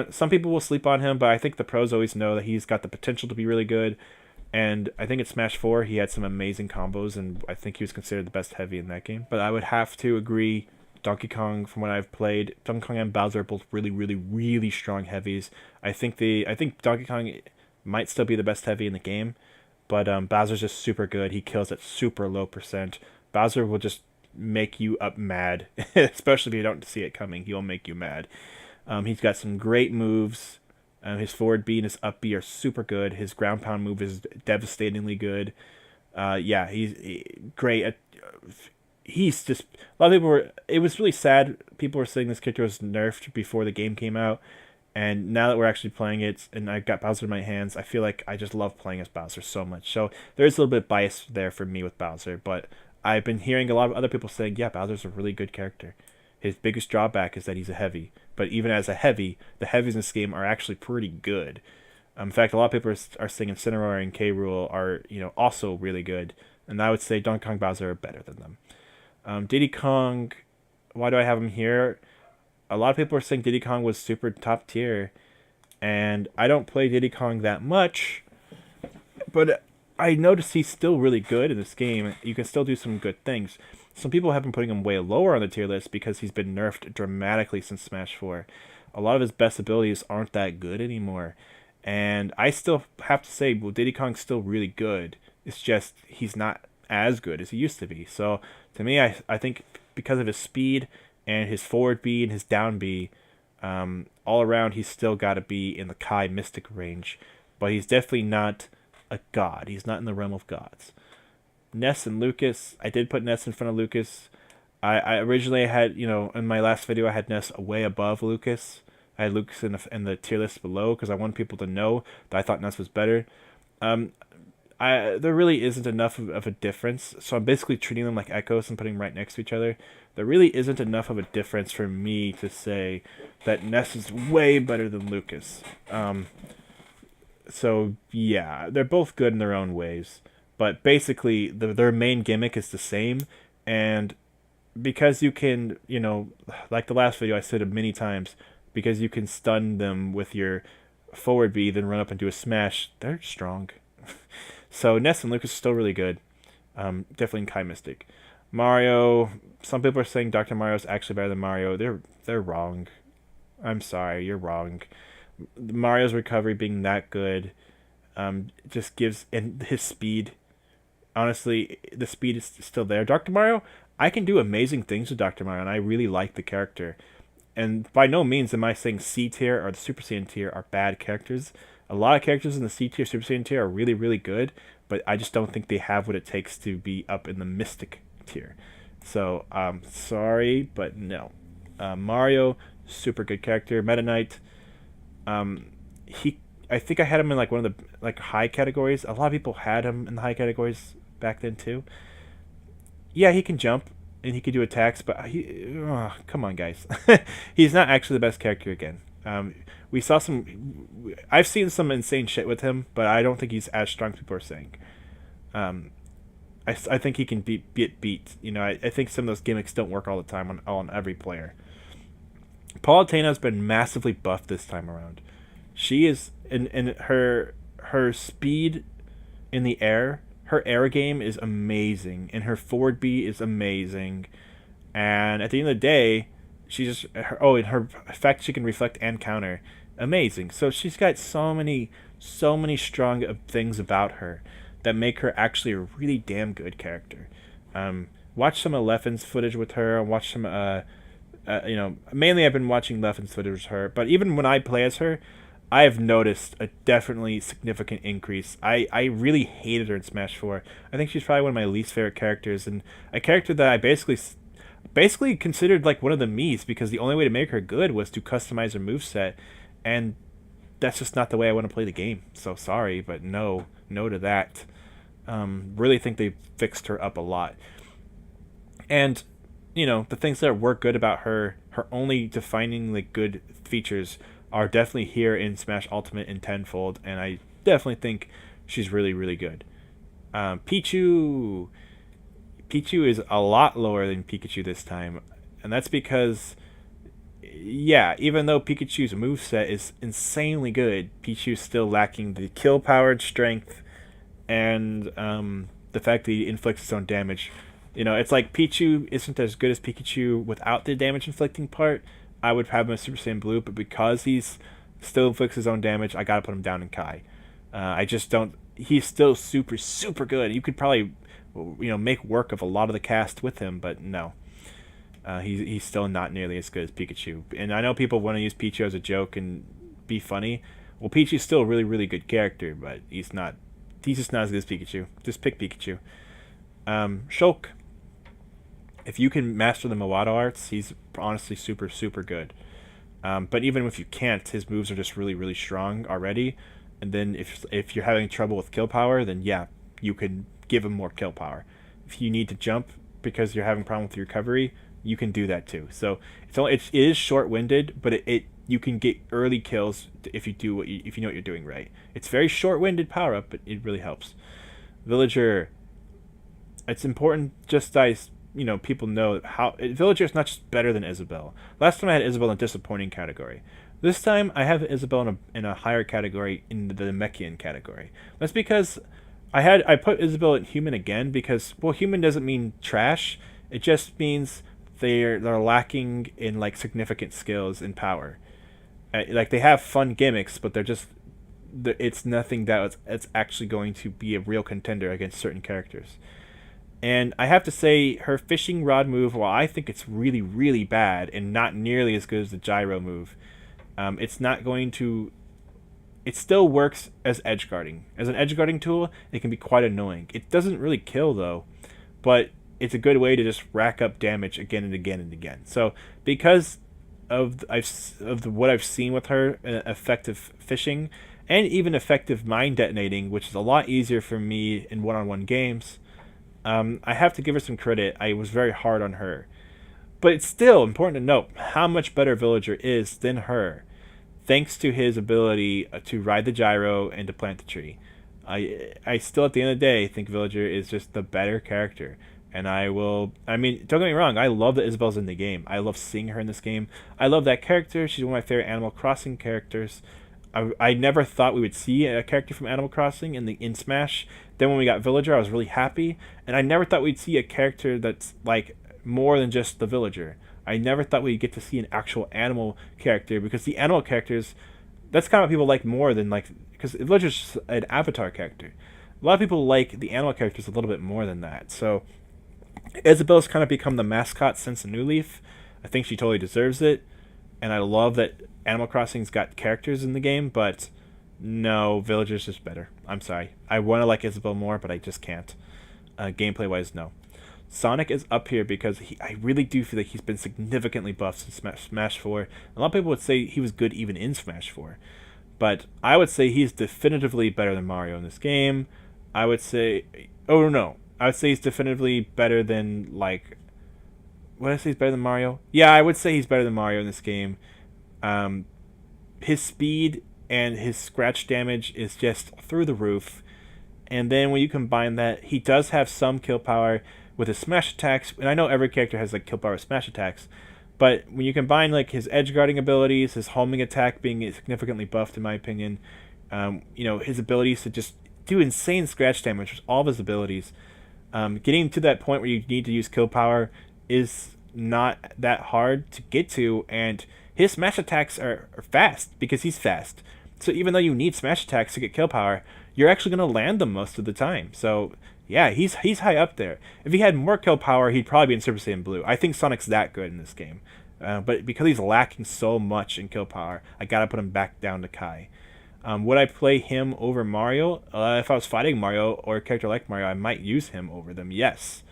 Some people will sleep on him, but I think the pros always know that he's got the potential to be really good. And I think in Smash 4, he had some amazing combos, and I think he was considered the best heavy in that game. But I would have to agree, Donkey Kong, from what I've played, Donkey Kong and Bowser are both really strong heavies. I think Donkey Kong might still be the best heavy in the game, but Bowser's just super good. He kills at super low percent. Bowser will just make you up mad, especially if you don't see it coming. He'll make you mad. He's got some great moves. His forward B and his up B are super good. His ground pound move is devastatingly good. Yeah, he's great. He's just, a lot of people were. It was really sad. People were saying this character was nerfed before the game came out, and now that we're actually playing it, and I've got Bowser in my hands, I feel like I just love playing as Bowser so much. So there is a little bit of bias there for me with Bowser, but I've been hearing a lot of other people saying, yeah, Bowser's a really good character. His biggest drawback is that he's a heavy, but even as a heavy, the heavies in this game are actually pretty good. In fact, a lot of people are saying Incineroar and K. Rool are, also really good, and I would say Donkey Kong, Bowser are better than them. Diddy Kong, why do I have him here? A lot of people are saying Diddy Kong was super top tier, and I don't play Diddy Kong that much, but I noticed he's still really good in this game. You can still do some good things. Some people have been putting him way lower on the tier list because he's been nerfed dramatically since Smash 4. A lot of his best abilities aren't that good anymore. And I still have to say, well, Diddy Kong's still really good. It's just he's not as good as he used to be. So to me, I think because of his speed and his forward B and his down B, all around he's still got to be in the Kai Mystic range. But he's definitely not a god. He's not in the realm of gods. Ness and Lucas. I did put Ness in front of Lucas. I originally had, in my last video, I had Ness way above Lucas. I had Lucas in the tier list below because I wanted people to know that I thought Ness was better. There really isn't enough of a difference, so I'm basically treating them like echoes and putting them right next to each other. There really isn't enough of a difference for me to say that Ness is way better than Lucas. So yeah, they're both good in their own ways. But basically, their main gimmick is the same, and because you can, like the last video I said it many times, because you can stun them with your forward B, then run up and do a smash, they're strong. So Ness and Lucas are still really good. Definitely in Kai Mystic. Mario, some people are saying Dr. Mario is actually better than Mario. They're wrong. I'm sorry, you're wrong. Mario's recovery being that good just gives, and his speed. Honestly, the speed is still there. Dr. Mario, I can do amazing things with Dr. Mario, and I really like the character. And by no means am I saying C tier or the Super Saiyan tier are bad characters. A lot of characters in the C tier, Super Saiyan tier are really good, but I just don't think they have what it takes to be up in the Mystic tier. So, sorry, but no. Mario, super good character. Meta Knight, I think I had him in like one of the high categories. A lot of people had him in the high categories back then too. Yeah, he can jump and he can do attacks, but come on, guys. He's not actually the best character again. We saw I've seen some insane shit with him, but I don't think he's as strong as people are saying. I think he can beat. I think some of those gimmicks don't work all the time on every player. Palutena has been massively buffed this time around. She is in her speed in the air. Her air game is amazing, and her forward B is amazing. And at the end of the day, She just and her effect, she can reflect and counter, amazing. So she's got so many strong things about her that make her actually a really damn good character. Watch some of Leffen's footage with her. Watch some mainly I've been watching Leffen's footage with her, but even when I play as her, I have noticed a definitely significant increase. I really hated her in Smash 4. I think she's probably one of my least favorite characters, and a character that I basically considered like one of the Mii's, because the only way to make her good was to customize her moveset, and that's just not the way I want to play the game. So sorry, but no to that. Really think they fixed her up a lot. And the things that were good about her only defining like good features are definitely here in Smash Ultimate and Tenfold, and I definitely think she's really, really good. Pichu is a lot lower than Pikachu this time, and that's because, yeah, even though Pikachu's moveset is insanely good, Pichu's still lacking the kill-powered strength and the fact that he inflicts his own damage. It's like Pichu isn't as good as Pikachu without the damage inflicting part. I would have him as Super Saiyan Blue, but because he's still inflicts his own damage, I gotta put him down in Kai. I just don't. He's still super, super good. You could probably, make work of a lot of the cast with him, but no. He's still not nearly as good as Pikachu. And I know people want to use Pichu as a joke and be funny. Well, Pichu's still a really, really good character, but he's not. He's just not as good as Pikachu. Just pick Pikachu. Shulk. If you can master the Mawado arts, he's honestly super, super good. But even if you can't, his moves are just really, really strong already. And then if you're having trouble with kill power, then yeah, you can give him more kill power. If you need to jump because you're having a problem with your recovery, you can do that too. So it is short-winded, but you can get early kills if you know what you're doing right. It's very short-winded power up, but it really helps. Villager. It's important just as people know how Villager is not just better than Isabelle. Last time I had Isabelle in a disappointing category. This time I have Isabelle in a higher category, in the Namekian category. That's because I put Isabelle in human again because, well, human doesn't mean trash. It just means they're lacking in like significant skills and power. Like they have fun gimmicks, but it's nothing it's actually going to be a real contender against certain characters. And I have to say, her fishing rod move, while I think it's really, really bad and not nearly as good as the gyro move, it's not going to. It still works as edge guarding. As an edge guarding tool, it can be quite annoying. It doesn't really kill though, but it's a good way to just rack up damage again and again and again. So because of what I've seen with her, effective fishing and even effective mine detonating, which is a lot easier for me in one-on-one games. I have to give her some credit. I was very hard on her. But it's still important to note how much better Villager is than her, thanks to his ability to ride the gyro and to plant the tree. I still, at the end of the day, think Villager is just the better character. And don't get me wrong, I love that Isabelle's in the game. I love seeing her in this game. I love that character. She's one of my favorite Animal Crossing characters. I never thought we would see a character from Animal Crossing in Smash. Then when we got Villager, I was really happy. And I never thought we'd see a character that's like more than just the Villager. I never thought we'd get to see an actual animal character, because the animal characters, that's kind of what people like more than because Villager's just an avatar character. A lot of people like the animal characters a little bit more than that. So Isabelle's kind of become the mascot since New Leaf. I think she totally deserves it. And I love that Animal Crossing's got characters in the game, but no, Villager's just better. I'm sorry. I want to like Isabelle more, but I just can't. Gameplay-wise, no. Sonic is up here because I really do feel like he's been significantly buffed since Smash 4. A lot of people would say he was good even in Smash 4. But I would say he's definitively better than Mario in this game. I would say... Oh, no. I would say he's definitively better than, what did I say he's better than Mario? Yeah, I would say he's better than Mario in this game. His speed and his scratch damage is just through the roof. And then when you combine that, he does have some kill power with his smash attacks. And I know every character has kill power with smash attacks. But when you combine his edge guarding abilities, his homing attack being significantly buffed in my opinion, his abilities to just do insane scratch damage with all of his abilities, getting to that point where you need to use kill power is not that hard to get to, and his smash attacks are fast because he's fast. So even though you need smash attacks to get kill power, you're actually going to land them most of the time. So yeah, he's high up there. If he had more kill power, he'd probably be in Super Saiyan Blue. I think Sonic's that good in this game. But because he's lacking so much in kill power, I gotta put him back down to Kai. Would I play him over Mario? If I was fighting Mario or a character like Mario, I might use him over them, yes.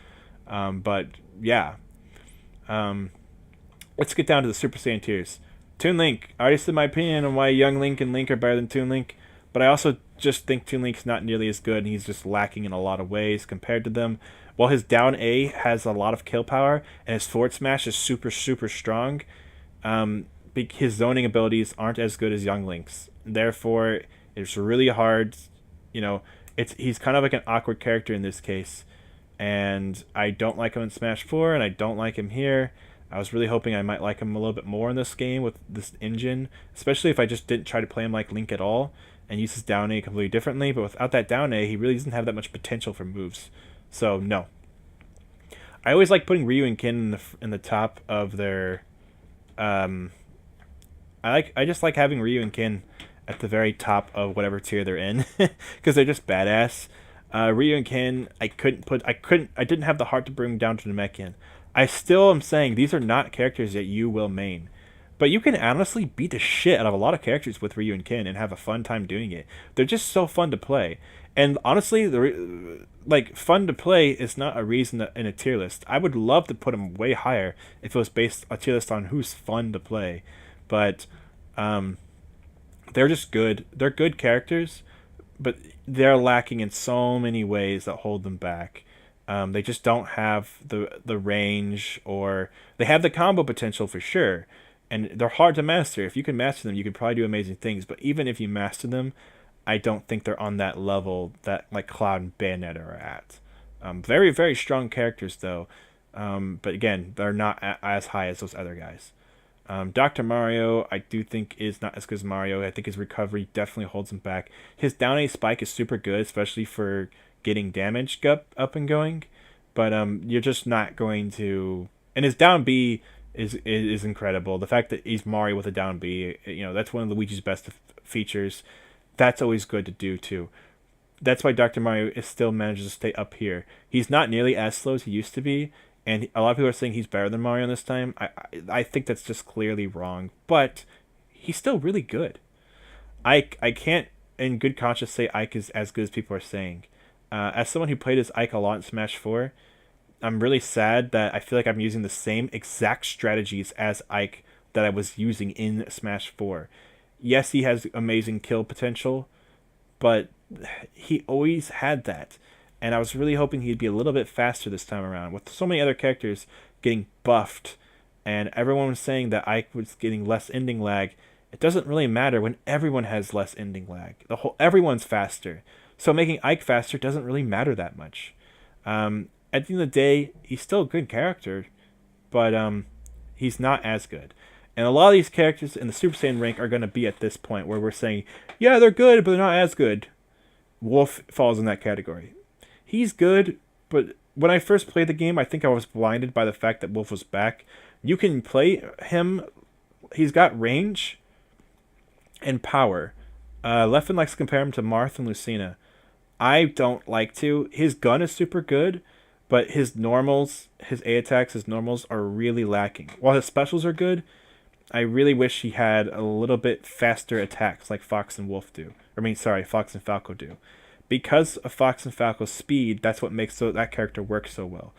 But yeah. Let's get down to the Super Saiyan tiers. Toon Link. I already said my opinion on why Young Link and Link are better than Toon Link, but I also just think Toon Link's not nearly as good, and he's just lacking in a lot of ways compared to them. While his down A has a lot of kill power, and his forward smash is super, super strong, his zoning abilities aren't as good as Young Link's. Therefore, it's really hard. He's kind of like an awkward character in this case, and I don't like him in Smash 4, and I don't like him here. I was really hoping I might like him a little bit more in this game with this engine, especially if I just didn't try to play him like Link at all and use his down A completely differently. But without that down A, he really doesn't have that much potential for moves. So no. I always like putting Ryu and Ken in the top of their. I just like having Ryu and Ken at the very top of whatever tier they're in because they're just badass. Ryu and Ken, I didn't have the heart to bring down to Namekian. I still am saying these are not characters that you will main. But you can honestly beat the shit out of a lot of characters with Ryu and Ken and have a fun time doing it. They're just so fun to play. And honestly, fun to play is not a reason in a tier list. I would love to put them way higher if it was based a tier list on who's fun to play. But they're just good. They're good characters, but they're lacking in so many ways that hold them back. They just don't have the range, or they have the combo potential for sure, and they're hard to master. If you can master them, you can probably do amazing things. But even if you master them, I don't think they're on that level that like Cloud and Bayonetta are at. Very, very strong characters though, but again, they're not as high as those other guys. Dr. Mario, I do think is not as good as Mario. I think his recovery definitely holds him back. His down A spike is super good, especially for getting damage up and going. But you're just not going to. And his down B is incredible. The fact that he's Mario with a down B, that's one of Luigi's best features. That's always good to do too. That's why Dr. Mario still manages to stay up here. He's not nearly as slow as he used to be, and a lot of people are saying he's better than Mario this time. I think that's just clearly wrong, but he's still really good. I can't in good conscience say Ike is as good as people are saying. As someone who played as Ike a lot in Smash 4, I'm really sad that I feel like I'm using the same exact strategies as Ike that I was using in Smash 4. Yes, he has amazing kill potential, but he always had that. And I was really hoping he'd be a little bit faster this time around. With so many other characters getting buffed, and everyone was saying that Ike was getting less ending lag, it doesn't really matter when everyone has less ending lag. Everyone's faster. So making Ike faster doesn't really matter that much. At the end of the day, he's still a good character, but he's not as good. And a lot of these characters in the Super Saiyan rank are going to be at this point where we're saying, yeah, they're good, but they're not as good. Wolf falls in that category. He's good, but when I first played the game, I think I was blinded by the fact that Wolf was back. You can play him. He's got range and power. Leffen likes to compare him to Marth and Lucina. I don't like to. His gun is super good, but his normals, his A attacks, his normals are really lacking. While his specials are good, I really wish he had a little bit faster attacks like Fox and Wolf do. Fox and Falco do. Because of Fox and Falco's speed, that's what makes that character work so well.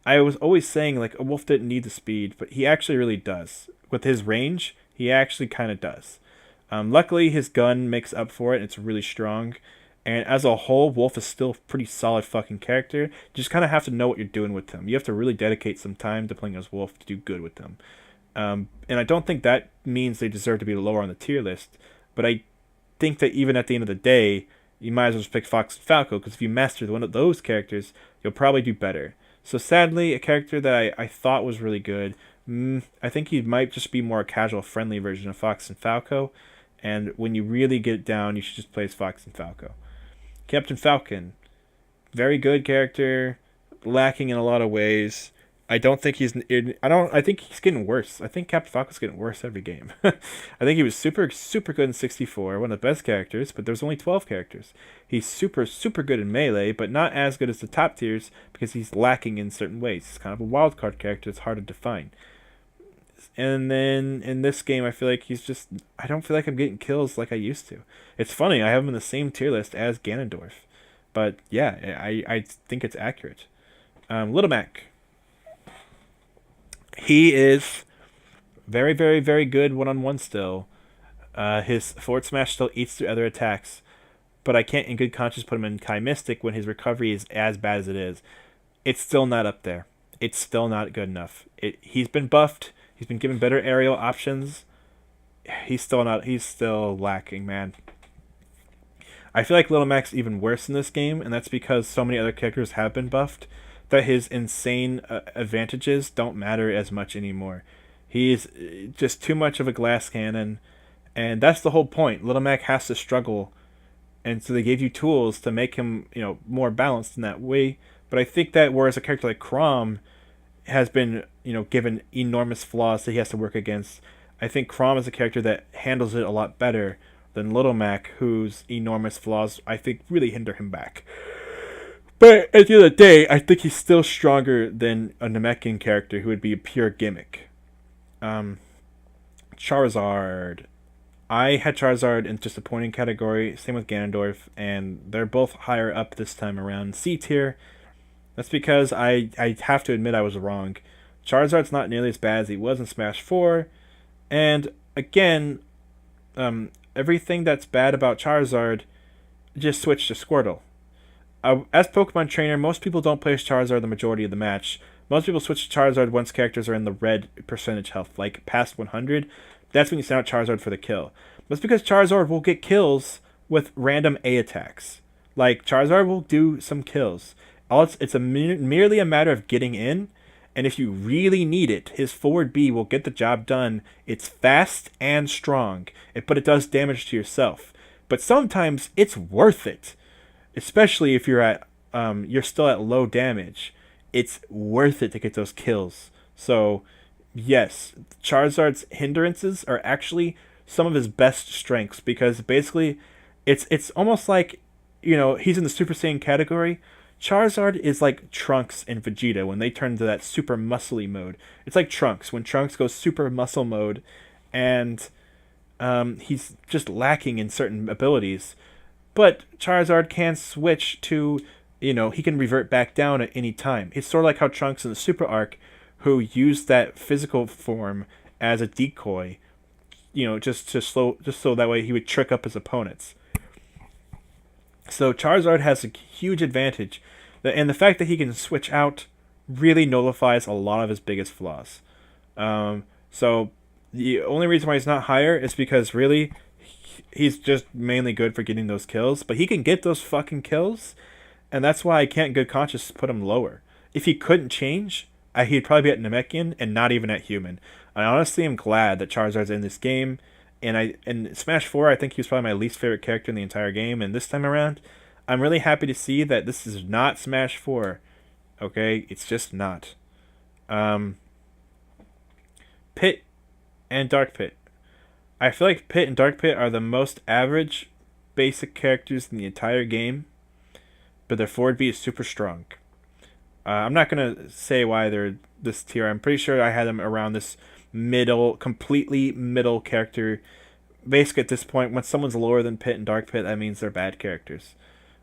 I was always saying like Wolf didn't need the speed, but he actually really does. With his range, he actually kind of does. Luckily, his gun makes up for it, and it's really strong. And as a whole, Wolf is still a pretty solid fucking character. You just kind of have to know what you're doing with him. You have to really dedicate some time to playing as Wolf to do good with him. And I don't think that means they deserve to be lower on the tier list, but I think that even at the end of the day, you might as well just pick Fox and Falco, because if you master one of those characters, you'll probably do better. So sadly, a character that I thought was really good, I think he might just be more a casual, friendly version of Fox and Falco, and when you really get it down, you should just play as Fox and Falco. Captain Falcon, very good character, lacking in a lot of ways. I don't think he's. I don't. I think he's getting worse. I think Captain Falcon's getting worse every game. I think he was super good in 64, one of the best characters, but there's only 12 characters. He's super good in melee, but not as good as the top tiers because he's lacking in certain ways. He's kind of a wild card character. It's hard to define. And then in this game, I feel like he's just. I don't feel like I'm getting kills like I used to. It's funny. I have him in the same tier list as Ganondorf, but yeah, I think it's accurate. Little Mac. He is very good one on one still. His forward smash still eats through other attacks, but I can't in good conscience put him in Kai Mystic when his recovery is as bad as it is. It's still not up there. It's still not good enough. He's been buffed. He's been given better aerial options. He's still not. He's still lacking, man. I feel like Little Mac's even worse in this game, and that's because so many other characters have been buffed that his insane advantages don't matter as much anymore. He's just too much of a glass cannon, and that's the whole point. Little Mac has to struggle, and so they gave you tools to make him, more balanced in that way. But I think that whereas a character like Chrom has been, given enormous flaws that he has to work against, I think Chrom is a character that handles it a lot better than Little Mac, whose enormous flaws I think really hinder him back. But at the end of the day, I think he's still stronger than a Namekian character who would be a pure gimmick. Um, Charizard. I had Charizard in disappointing category. Same with Ganondorf, and they're both higher up this time around. C tier. That's because I have to admit I was wrong. Charizard's not nearly as bad as he was in Smash 4, and again, everything that's bad about Charizard just switched to Squirtle. As Pokemon trainer, most people don't play as Charizard the majority of the match. Most people switch to Charizard once characters are in the red percentage health, like past 100. That's when you send out Charizard for the kill. That's because Charizard will get kills with random A attacks. Like, Charizard will do some kills. It's merely a matter of getting in, and if you really need it, his forward B will get the job done. It's fast and strong, but it does damage to yourself. But sometimes it's worth it, especially if you're still at low damage. It's worth it to get those kills. So, yes, Charizard's hindrances are actually some of his best strengths because basically, it's almost like, he's in the Super Saiyan category. Charizard is like Trunks and Vegeta when they turn to that super muscly mode. It's like Trunks when Trunks goes super muscle mode, and he's just lacking in certain abilities. But Charizard can switch to, he can revert back down at any time. It's sort of like how Trunks in the Super Arc, who used that physical form as a decoy, just so that way he would trick up his opponents. So Charizard has a huge advantage, and the fact that he can switch out really nullifies a lot of his biggest flaws. So the only reason why he's not higher is because really he's just mainly good for getting those kills, but he can get those fucking kills, and that's why I can't in good conscience put him lower. If he couldn't change, he'd probably be at Namekian and not even at Human. I honestly am glad that Charizard's in this game. And in Smash 4, I think he was probably my least favorite character in the entire game. And this time around, I'm really happy to see that this is not Smash 4. Okay? It's just not. Pit and Dark Pit. I feel like Pit and Dark Pit are the most average basic characters in the entire game. But their forward B is super strong. I'm not going to say why they're this tier. I'm pretty sure I had them around this completely middle character. Basically, at this point, when someone's lower than Pit and Dark Pit, that means they're bad characters.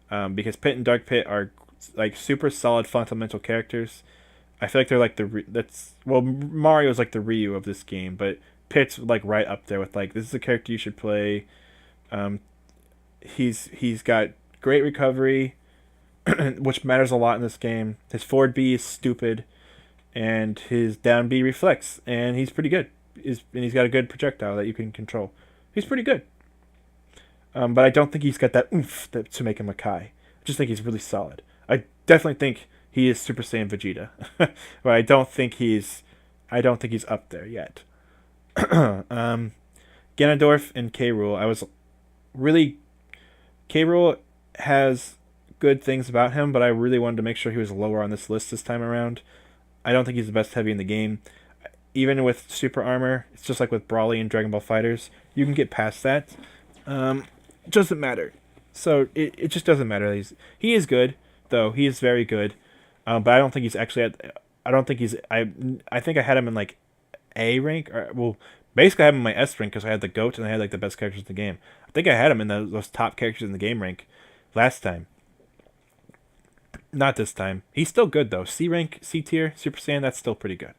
Because Pit and Dark Pit are like super solid fundamental characters. I feel like they're like Mario's like the Ryu of this game, but Pit's like right up there with like, this is a character you should play. He's got great recovery, which matters a lot in this game. His forward B is stupid, and his down B reflects, and he's pretty good. And he's got a good projectile that you can control. He's pretty good. But I don't think he's got that oomph to make him a Kai. I just think he's really solid. I definitely think he is Super Saiyan Vegeta, but I don't think he's up there yet. Ganondorf and K. Rool. K. Rool has good things about him, but I really wanted to make sure he was lower on this list this time around. I don't think he's the best heavy in the game. Even with super armor, it's just like with Brawly and Dragon Ball Fighters. You can get past that. It doesn't matter. So it just doesn't matter. He is good though. He is very good. But I don't think he's actually at. I don't think he's. I think I had him in like A rank, or well, basically I had him in my S rank because I had the goat and I had like the best characters in the game. I think I had him in those top characters in the game rank last time. Not this time. He's still good though. C rank, C tier, Super Saiyan. That's still pretty good.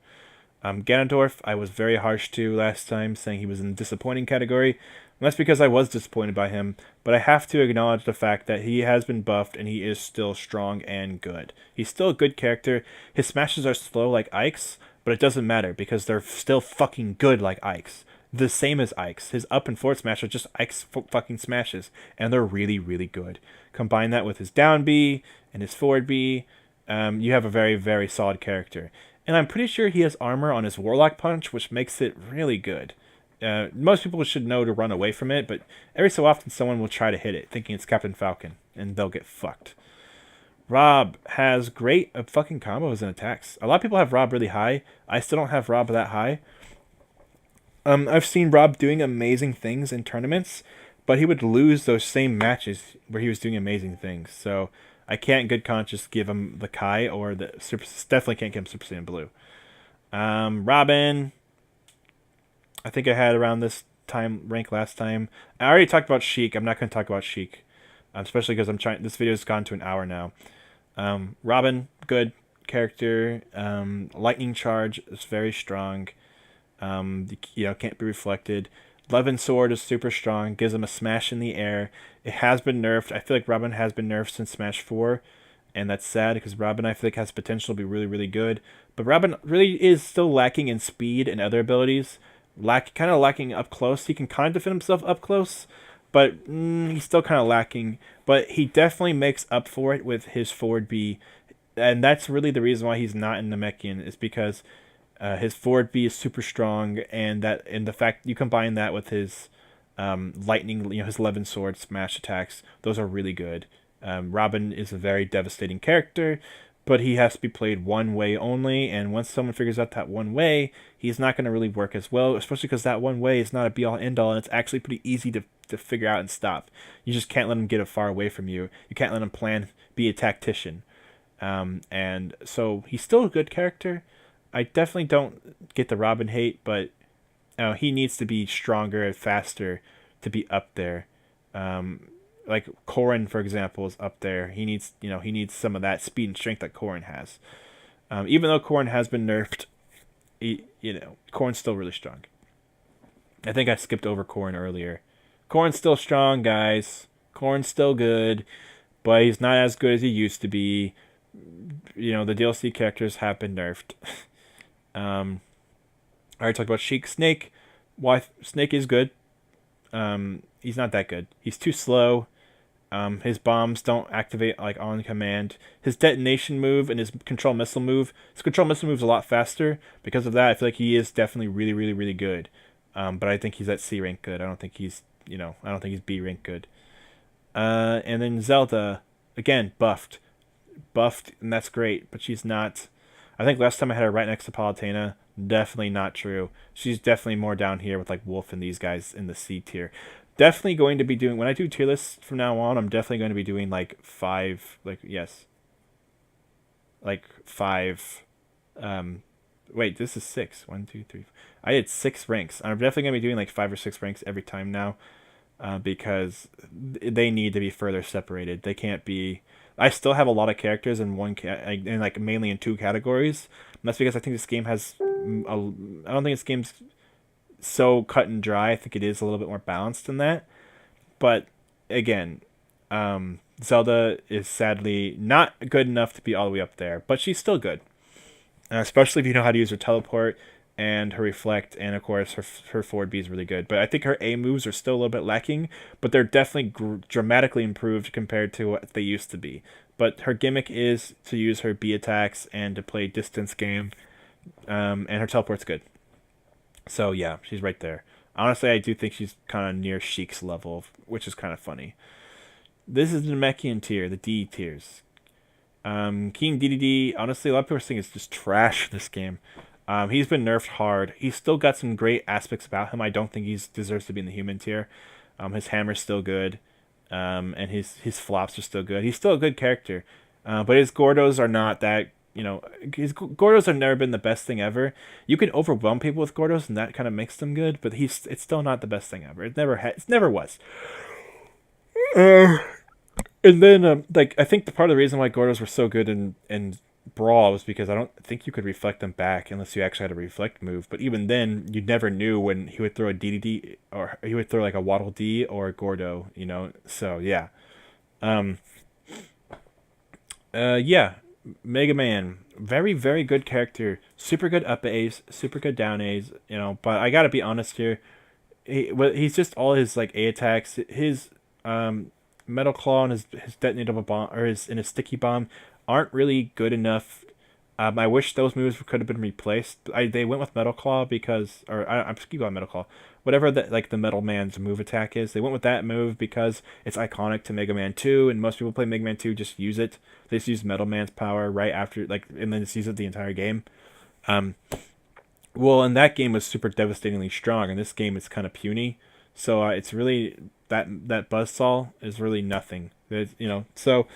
Ganondorf, I was very harsh to last time, saying he was in the disappointing category. And that's because I was disappointed by him, but I have to acknowledge the fact that he has been buffed and he is still strong and good. He's still a good character. His smashes are slow like Ike's, but it doesn't matter because they're still fucking good like Ike's. The same as Ike's. His up and forward smash are just Ike's fucking smashes, and they're really, really good. Combine that with his down B and his forward B, you have a very, very solid character. And I'm pretty sure he has armor on his Warlock Punch, which makes it really good. Most people should know to run away from it, but every so often someone will try to hit it, thinking it's Captain Falcon, and they'll get fucked. Rob has great fucking combos and attacks. A lot of people have Rob really high. I still don't have Rob that high. I've seen Rob doing amazing things in tournaments, but he would lose those same matches where he was doing amazing things. So I can't in good conscience give him the Kai or the Super. Definitely can't give him Super Saiyan Blue. Robin, I think I had around this time rank last time. I already talked about Sheik. I'm not going to talk about Sheik, especially because I'm trying. This video's gone to an hour now. Robin, good character. Lightning Charge is very strong. Can't be reflected. Levin Sword is super strong, gives him a smash in the air. It has been nerfed. I feel like Robin has been nerfed since Smash 4, and that's sad because Robin I feel like has potential to be really, really good. But Robin really is still lacking in speed and other abilities. Kind of lacking up close. He can kind of defend himself up close, but he's still kind of lacking. But he definitely makes up for it with his forward B, and that's really the reason why he's not in Namekian, is because his forward B is super strong, and the fact you combine that with his lightning, his 11 sword smash attacks, those are really good. Robin is a very devastating character, but he has to be played one way only, and once someone figures out that one way, he's not going to really work as well, especially because that one way is not a be-all, end-all, and it's actually pretty easy to figure out and stop. You just can't let him get it far away from you. You can't let him be a tactician. And so he's still a good character. I definitely don't get the Robin hate, but he needs to be stronger and faster to be up there. Like Corrin, for example, is up there. He needs some of that speed and strength that Corrin has. Even though Corrin has been nerfed, Corrin's still really strong. I think I skipped over Corrin earlier. Corrin's still strong, guys. Corrin's still good, but he's not as good as he used to be. The DLC characters have been nerfed. I already talked about Sheik. Snake. Snake is good. He's not that good. He's too slow. His bombs don't activate like on command. His detonation move and his control missile move. His control missile move's a lot faster. Because of that, I feel like he is definitely really, really, really good. But I think he's at C rank good. I don't think he's B rank good. And then Zelda, again, buffed, and that's great. But she's not. I think last time I had her right next to Palutena. Definitely not true. She's definitely more down here with like Wolf and these guys in the C tier. Definitely going to be doing, when I do tier lists from now on, I'm definitely going to be doing like five. Wait, this is six. 1, 2, 3. I did 6 ranks. I'm definitely going to be doing like 5 or 6 ranks every time now, because they need to be further separated. They can't be. I still have a lot of characters in mainly in 2 categories. And that's because I think this game has. I don't think this game's so cut and dry. I think it is a little bit more balanced than that. But again, Zelda is sadly not good enough to be all the way up there, but she's still good, especially if you know how to use her teleport and her reflect, and of course her forward B is really good. But I think her A moves are still a little bit lacking, but they're definitely dramatically improved compared to what they used to be. But her gimmick is to use her B attacks and to play distance game, and her teleport's good. So yeah, she's right there. Honestly, I do think she's kind of near Sheik's level, which is kind of funny. This is the Namekian tier, the D tiers. King DDD, honestly, a lot of people are saying it's just trash this game. He's been nerfed hard. He's still got some great aspects about him. I don't think he deserves to be in the human tier. His hammer's still good, and his flops are still good. He's still a good character, but his Gordos are not that. His Gordos have never been the best thing ever. You can overwhelm people with Gordos, and that kind of makes them good. But it's still not the best thing ever. It never was. Uh, and then, I think the part of the reason why Gordos were so good in Brawl was because I don't think you could reflect them back unless you actually had a reflect move. But even then, you never knew when he would throw a DDD or he would throw like a Waddle D or a Gordo. So yeah, um, yeah, Mega Man, very very good character, super good up A's, super good down A's. But I gotta be honest here, he's just all his like A attacks, his Metal Claw and his detonatable bomb or his sticky bomb aren't really good enough. I wish those moves could have been replaced. They went with Metal Claw because, or I'm keep going Metal Claw, whatever the Metal Man's move attack is. They went with that move because it's iconic to Mega Man 2, and most people play Mega Man 2 just use it. They just use Metal Man's power right after, and then just use it the entire game. Um, well, and that game was super devastatingly strong, and this game is kind of puny. So it's really that buzzsaw is really nothing. So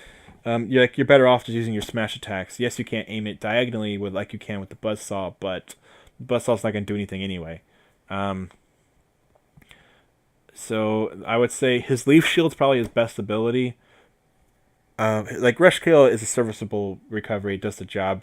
you're better off just using your smash attacks. Yes, you can't aim it diagonally with like you can with the buzzsaw, but the buzzsaw's not gonna do anything anyway. Um, so I would say his leaf shield's probably his best ability. Like Rush Kill is a serviceable recovery, it does the job,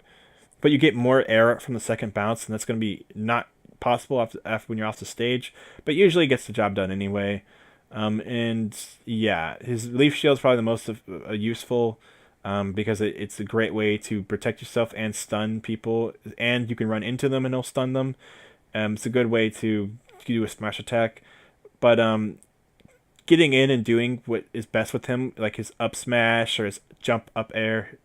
but you get more air from the second bounce, and that's gonna be not possible after when you're off the stage, but usually gets the job done anyway. And yeah, his leaf shield is probably the most useful because it's a great way to protect yourself and stun people, and you can run into them and it'll stun them. It's a good way to do a smash attack, but getting in and doing what is best with him, like his up smash or his jump up air,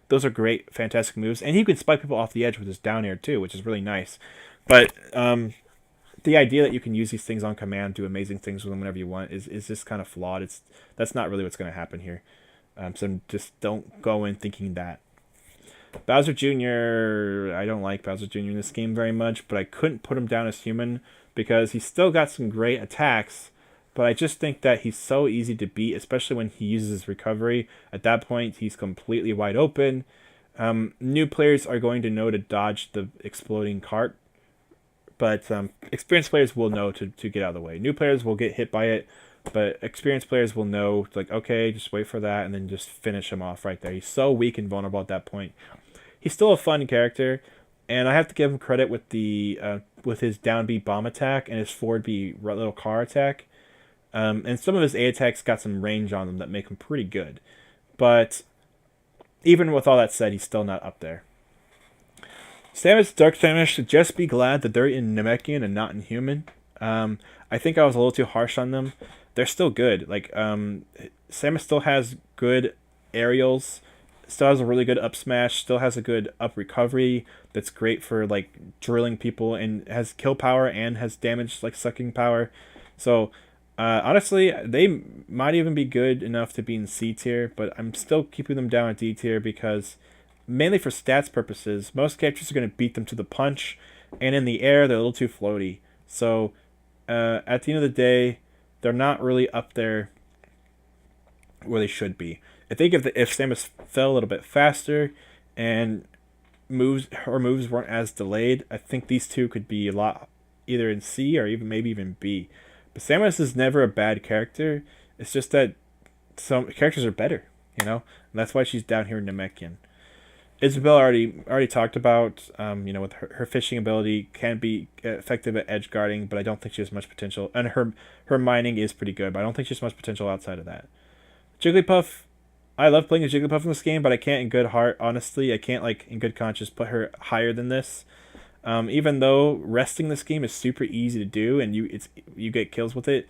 those are great, fantastic moves, and he can spike people off the edge with his down air too, which is really nice. But the idea that you can use these things on command, do amazing things with them whenever you want, is just kind of flawed. That's not really what's going to happen here. So just don't go in thinking that. Bowser Jr. I don't like Bowser Jr. in this game very much, but I couldn't put him down as human because he's still got some great attacks. But I just think that he's so easy to beat, especially when he uses his recovery. At that point, he's completely wide open. New players are going to know to dodge the exploding cart, but experienced players will know to get out of the way. New players will get hit by it, but experienced players will know, like, okay, just wait for that and then just finish him off right there. He's so weak and vulnerable at that point. He's still a fun character, and I have to give him credit with his down B bomb attack and his forward B little car attack. And some of his A attacks got some range on them that make him pretty good. But even with all that said, he's still not up there. Dark Samus should just be glad that they're in Namekian and not in Human. I think I was a little too harsh on them. They're still good. Samus still has good aerials, still has a really good up smash, still has a good up recovery that's great for drilling people, and has kill power and has damage sucking power. So honestly, they might even be good enough to be in C tier, but I'm still keeping them down at D tier because mainly for stats purposes, most characters are going to beat them to the punch, and in the air they're a little too floaty. So at the end of the day, they're not really up there where they should be. I think if Samus fell a little bit faster and her moves weren't as delayed, I think these two could be a lot either in C or maybe even B. But Samus is never a bad character. It's just that some characters are better, and that's why she's down here in Namekian. Isabelle already talked about, with her fishing ability can be effective at edge guarding, but I don't think she has much potential. And her mining is pretty good, but I don't think she has much potential outside of that. Jigglypuff, I love playing a Jigglypuff in this game, but I can't in good heart, honestly, I can't in good conscience put her higher than this. Even though resting this game is super easy to do and you get kills with it,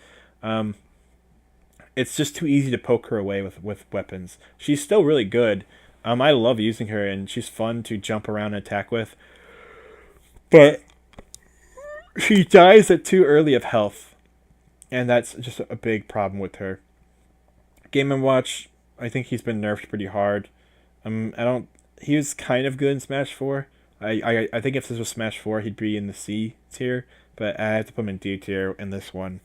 it's just too easy to poke her away with weapons. She's still really good. I love using her, and she's fun to jump around and attack with. But she dies at too early of health, and that's just a big problem with her. Game & Watch, I think he's been nerfed pretty hard. I don't. He was kind of good in Smash Four. I think if this was Smash Four, he'd be in the C tier, but I have to put him in D tier in this one.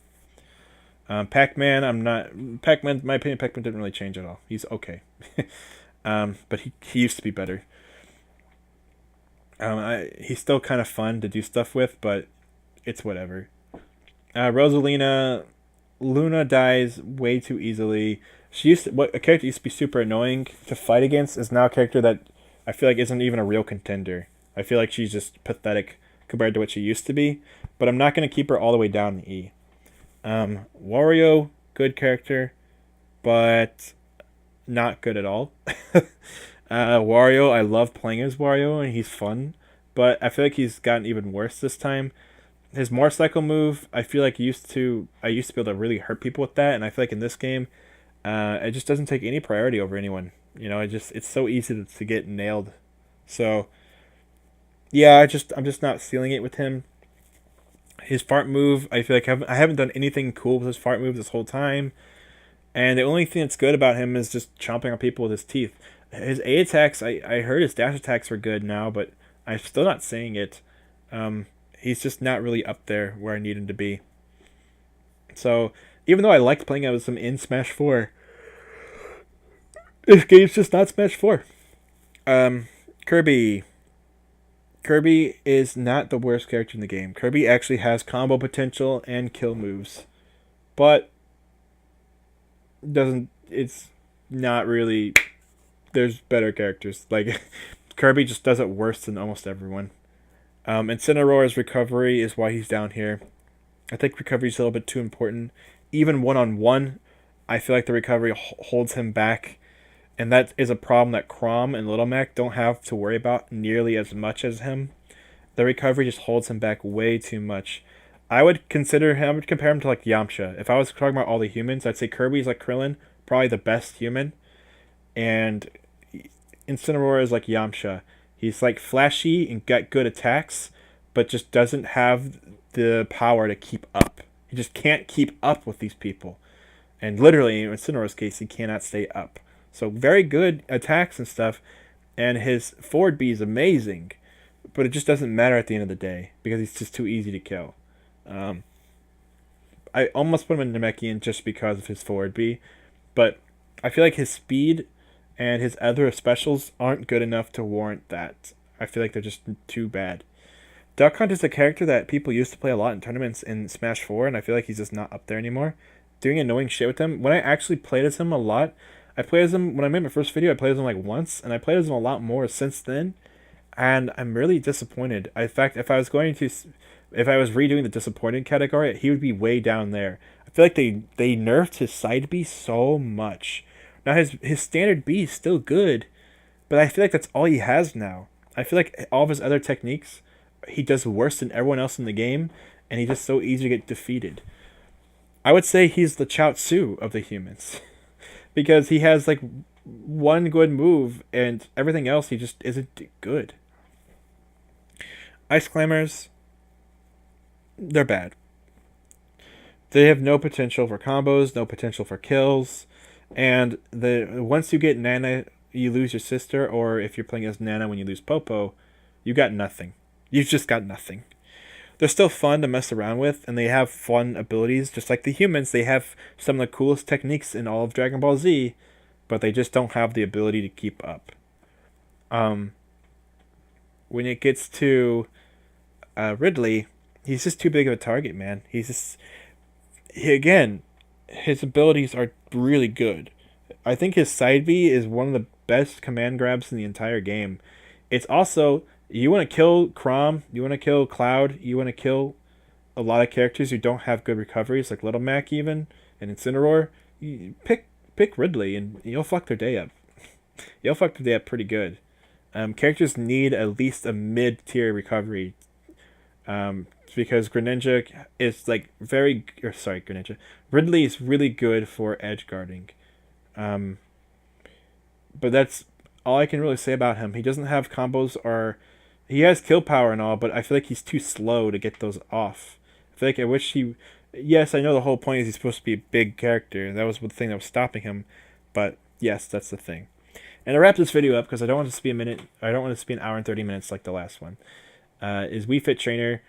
Pac-Man, I'm not. Pac-Man, my opinion, Pac-Man didn't really change at all. He's okay. But he used to be better. He's still kind of fun to do stuff with, but it's whatever. Rosalina, Luna dies way too easily. What a character used to be super annoying to fight against is now a character that I feel like isn't even a real contender. I feel like she's just pathetic compared to what she used to be. But I'm not gonna keep her all the way down in E. Wario, good character, but not good at all. Wario, I love playing as Wario, and he's fun, but I feel like he's gotten even worse this time. His motorcycle move, I feel like I used to be able to really hurt people with that, and I feel like in this game, it just doesn't take any priority over anyone. It's so easy to get nailed. So yeah, I'm just not feeling it with him. His fart move, I feel like I haven't done anything cool with his fart move this whole time. And the only thing that's good about him is just chomping on people with his teeth. His A attacks, I heard his dash attacks were good now, but I'm still not saying it. He's just not really up there where I need him to be. So, even though I liked playing as him in Smash 4, this game's just not Smash 4. Kirby. Kirby is not the worst character in the game. Kirby actually has combo potential and kill moves. But it's not really. There's better characters. Like Kirby just does it worse than almost everyone. Incineroar's recovery is why he's down here. I think recovery is a little bit too important. Even one-on-one, I feel like the recovery holds him back. And that is a problem that Chrom and Little Mac don't have to worry about nearly as much as him. The recovery just holds him back way too much. I would compare him to like Yamcha. If I was talking about all the humans, I'd say Kirby's like Krillin, probably the best human. And Incineroar is like Yamcha. He's like flashy and got good attacks, but just doesn't have the power to keep up. He just can't keep up with these people. And literally, in Incineroar's case, he cannot stay up. So very good attacks and stuff, and his forward B is amazing, but it just doesn't matter at the end of the day because he's just too easy to kill. I almost put him in Namekian just because of his forward B, but I feel like his speed and his other specials aren't good enough to warrant that. I feel like they're just too bad. Duck Hunt is a character that people used to play a lot in tournaments in Smash 4, and I feel like he's just not up there anymore. Doing annoying shit with him. When I actually played as him a lot, I played as him when I made my first video. I played as him like once, and I played as him a lot more since then. And I'm really disappointed. In fact, if I was redoing the disappointed category, he would be way down there. I feel like they nerfed his side B so much. Now his standard B is still good, but I feel like that's all he has now. I feel like all of his other techniques, he does worse than everyone else in the game, and he's just so easy to get defeated. I would say he's the Chaozu of the humans. Because he has like one good move and everything else he just isn't good. Ice Climbers, they're bad. They have no potential for combos, no potential for kills, and once you get Nana, you lose your sister, or if you're playing as Nana when you lose Popo, you got nothing. You've just got nothing. They're still fun to mess around with, and they have fun abilities, just like the humans. They have some of the coolest techniques in all of Dragon Ball Z, but they just don't have the ability to keep up. When it gets to Ridley, he's just too big of a target, man. His abilities are really good. I think his side B is one of the best command grabs in the entire game. It's also... You want to kill Chrom, you want to kill Cloud, you want to kill a lot of characters who don't have good recoveries, like Little Mac even, and Incineroar. Pick Ridley, and you'll fuck their day up. You'll fuck their day up pretty good. Characters need at least a mid-tier recovery, because Greninja is like Greninja. Ridley is really good for edge guarding. But that's all I can really say about him. He doesn't have combos or... He has kill power and all, but I feel like he's too slow to get those off. I feel like I wish he... Yes, I know the whole point is he's supposed to be a big character. That was the thing that was stopping him. But yes, that's the thing. And to wrap this video up, because I don't want this to be a minute, I don't want this to be an hour and 30 minutes like the last one, is Wii Fit Trainer.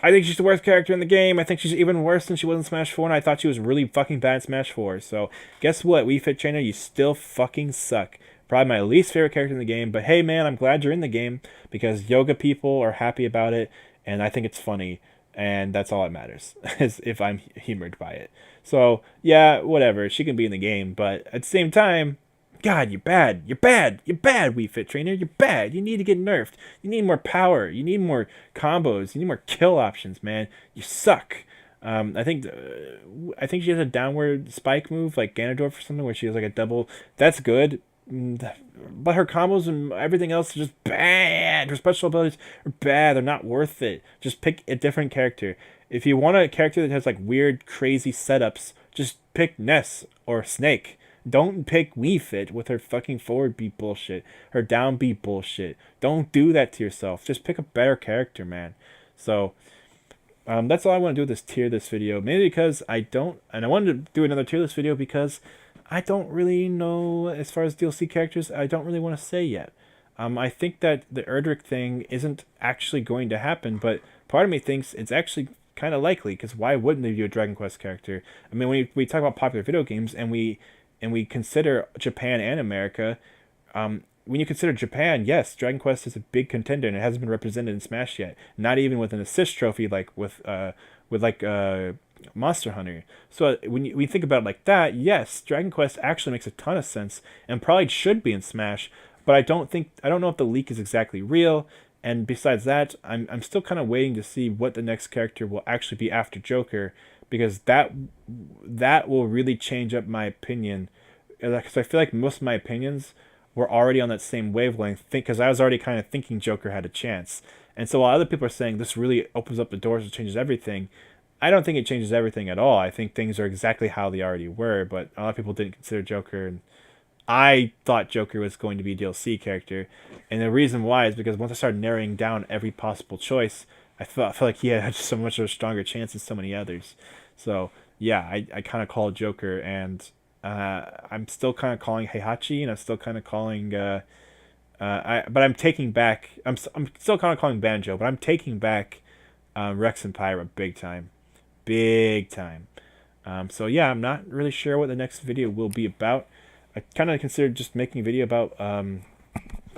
I think she's the worst character in the game. I think she's even worse than she was in Smash 4, and I thought she was really fucking bad in Smash 4. So, guess what, Wii Fit Trainer? You still fucking suck. Probably my least favorite character in the game, but hey, man, I'm glad you're in the game, because yoga people are happy about it, and I think it's funny, and that's all that matters, is if I'm humored by it. So, yeah, whatever, she can be in the game, but at the same time, God, you're bad. You're bad. You're bad, Wii Fit Trainer. You're bad. You need to get nerfed. You need more power. You need more combos. You need more kill options, man. You suck. I think she has a downward spike move like Ganondorf or something where she has like a double. That's good. But her combos and everything else is just bad. Her special abilities are bad. They're not worth it. Just pick a different character. If you want a character that has like weird, crazy setups, just pick Ness or Snake. Don't pick Wii Fit with her fucking forward beat bullshit, her down beat bullshit. Don't do that to yourself. Just pick a better character, man. So, that's all I want to do with this tier list video. Mainly because I don't, and I wanted to do another tier list video because I don't really know, as far as DLC characters, I don't really want to say yet. I think that the Erdrick thing isn't actually going to happen, but part of me thinks it's actually kind of likely, because why wouldn't they do a Dragon Quest character? I mean, when we talk about popular video games and we consider Japan and America, when you consider Japan, yes, Dragon Quest is a big contender and it hasn't been represented in Smash yet. Not even with an assist trophy like with Monster Hunter. So when you think about it like that, yes, Dragon Quest actually makes a ton of sense and probably should be in Smash. But I don't know if the leak is exactly real. And besides that, I'm still kind of waiting to see what the next character will actually be after Joker, because that will really change up my opinion. Because I feel like most of my opinions were already on that same wavelength, because I was already kind of thinking Joker had a chance. And so while other people are saying this really opens up the doors and changes everything, I don't think it changes everything at all. I think things are exactly how they already were, but a lot of people didn't consider Joker, and I thought Joker was going to be a DLC character. And the reason why is because once I started narrowing down every possible choice, I felt like he had so much of a stronger chance than so many others. So yeah, I kind of called Joker, and I'm still kind of calling Heihachi, and I'm still kind of calling. But I'm taking back. I'm still kind of calling Banjo, but I'm taking back Rex and Pyra big time, big time. So yeah, I'm not really sure what the next video will be about. I kind of considered just making a video about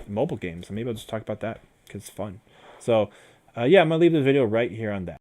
mobile games, and maybe I'll just talk about that because it's fun. So yeah, I'm gonna leave the video right here on that.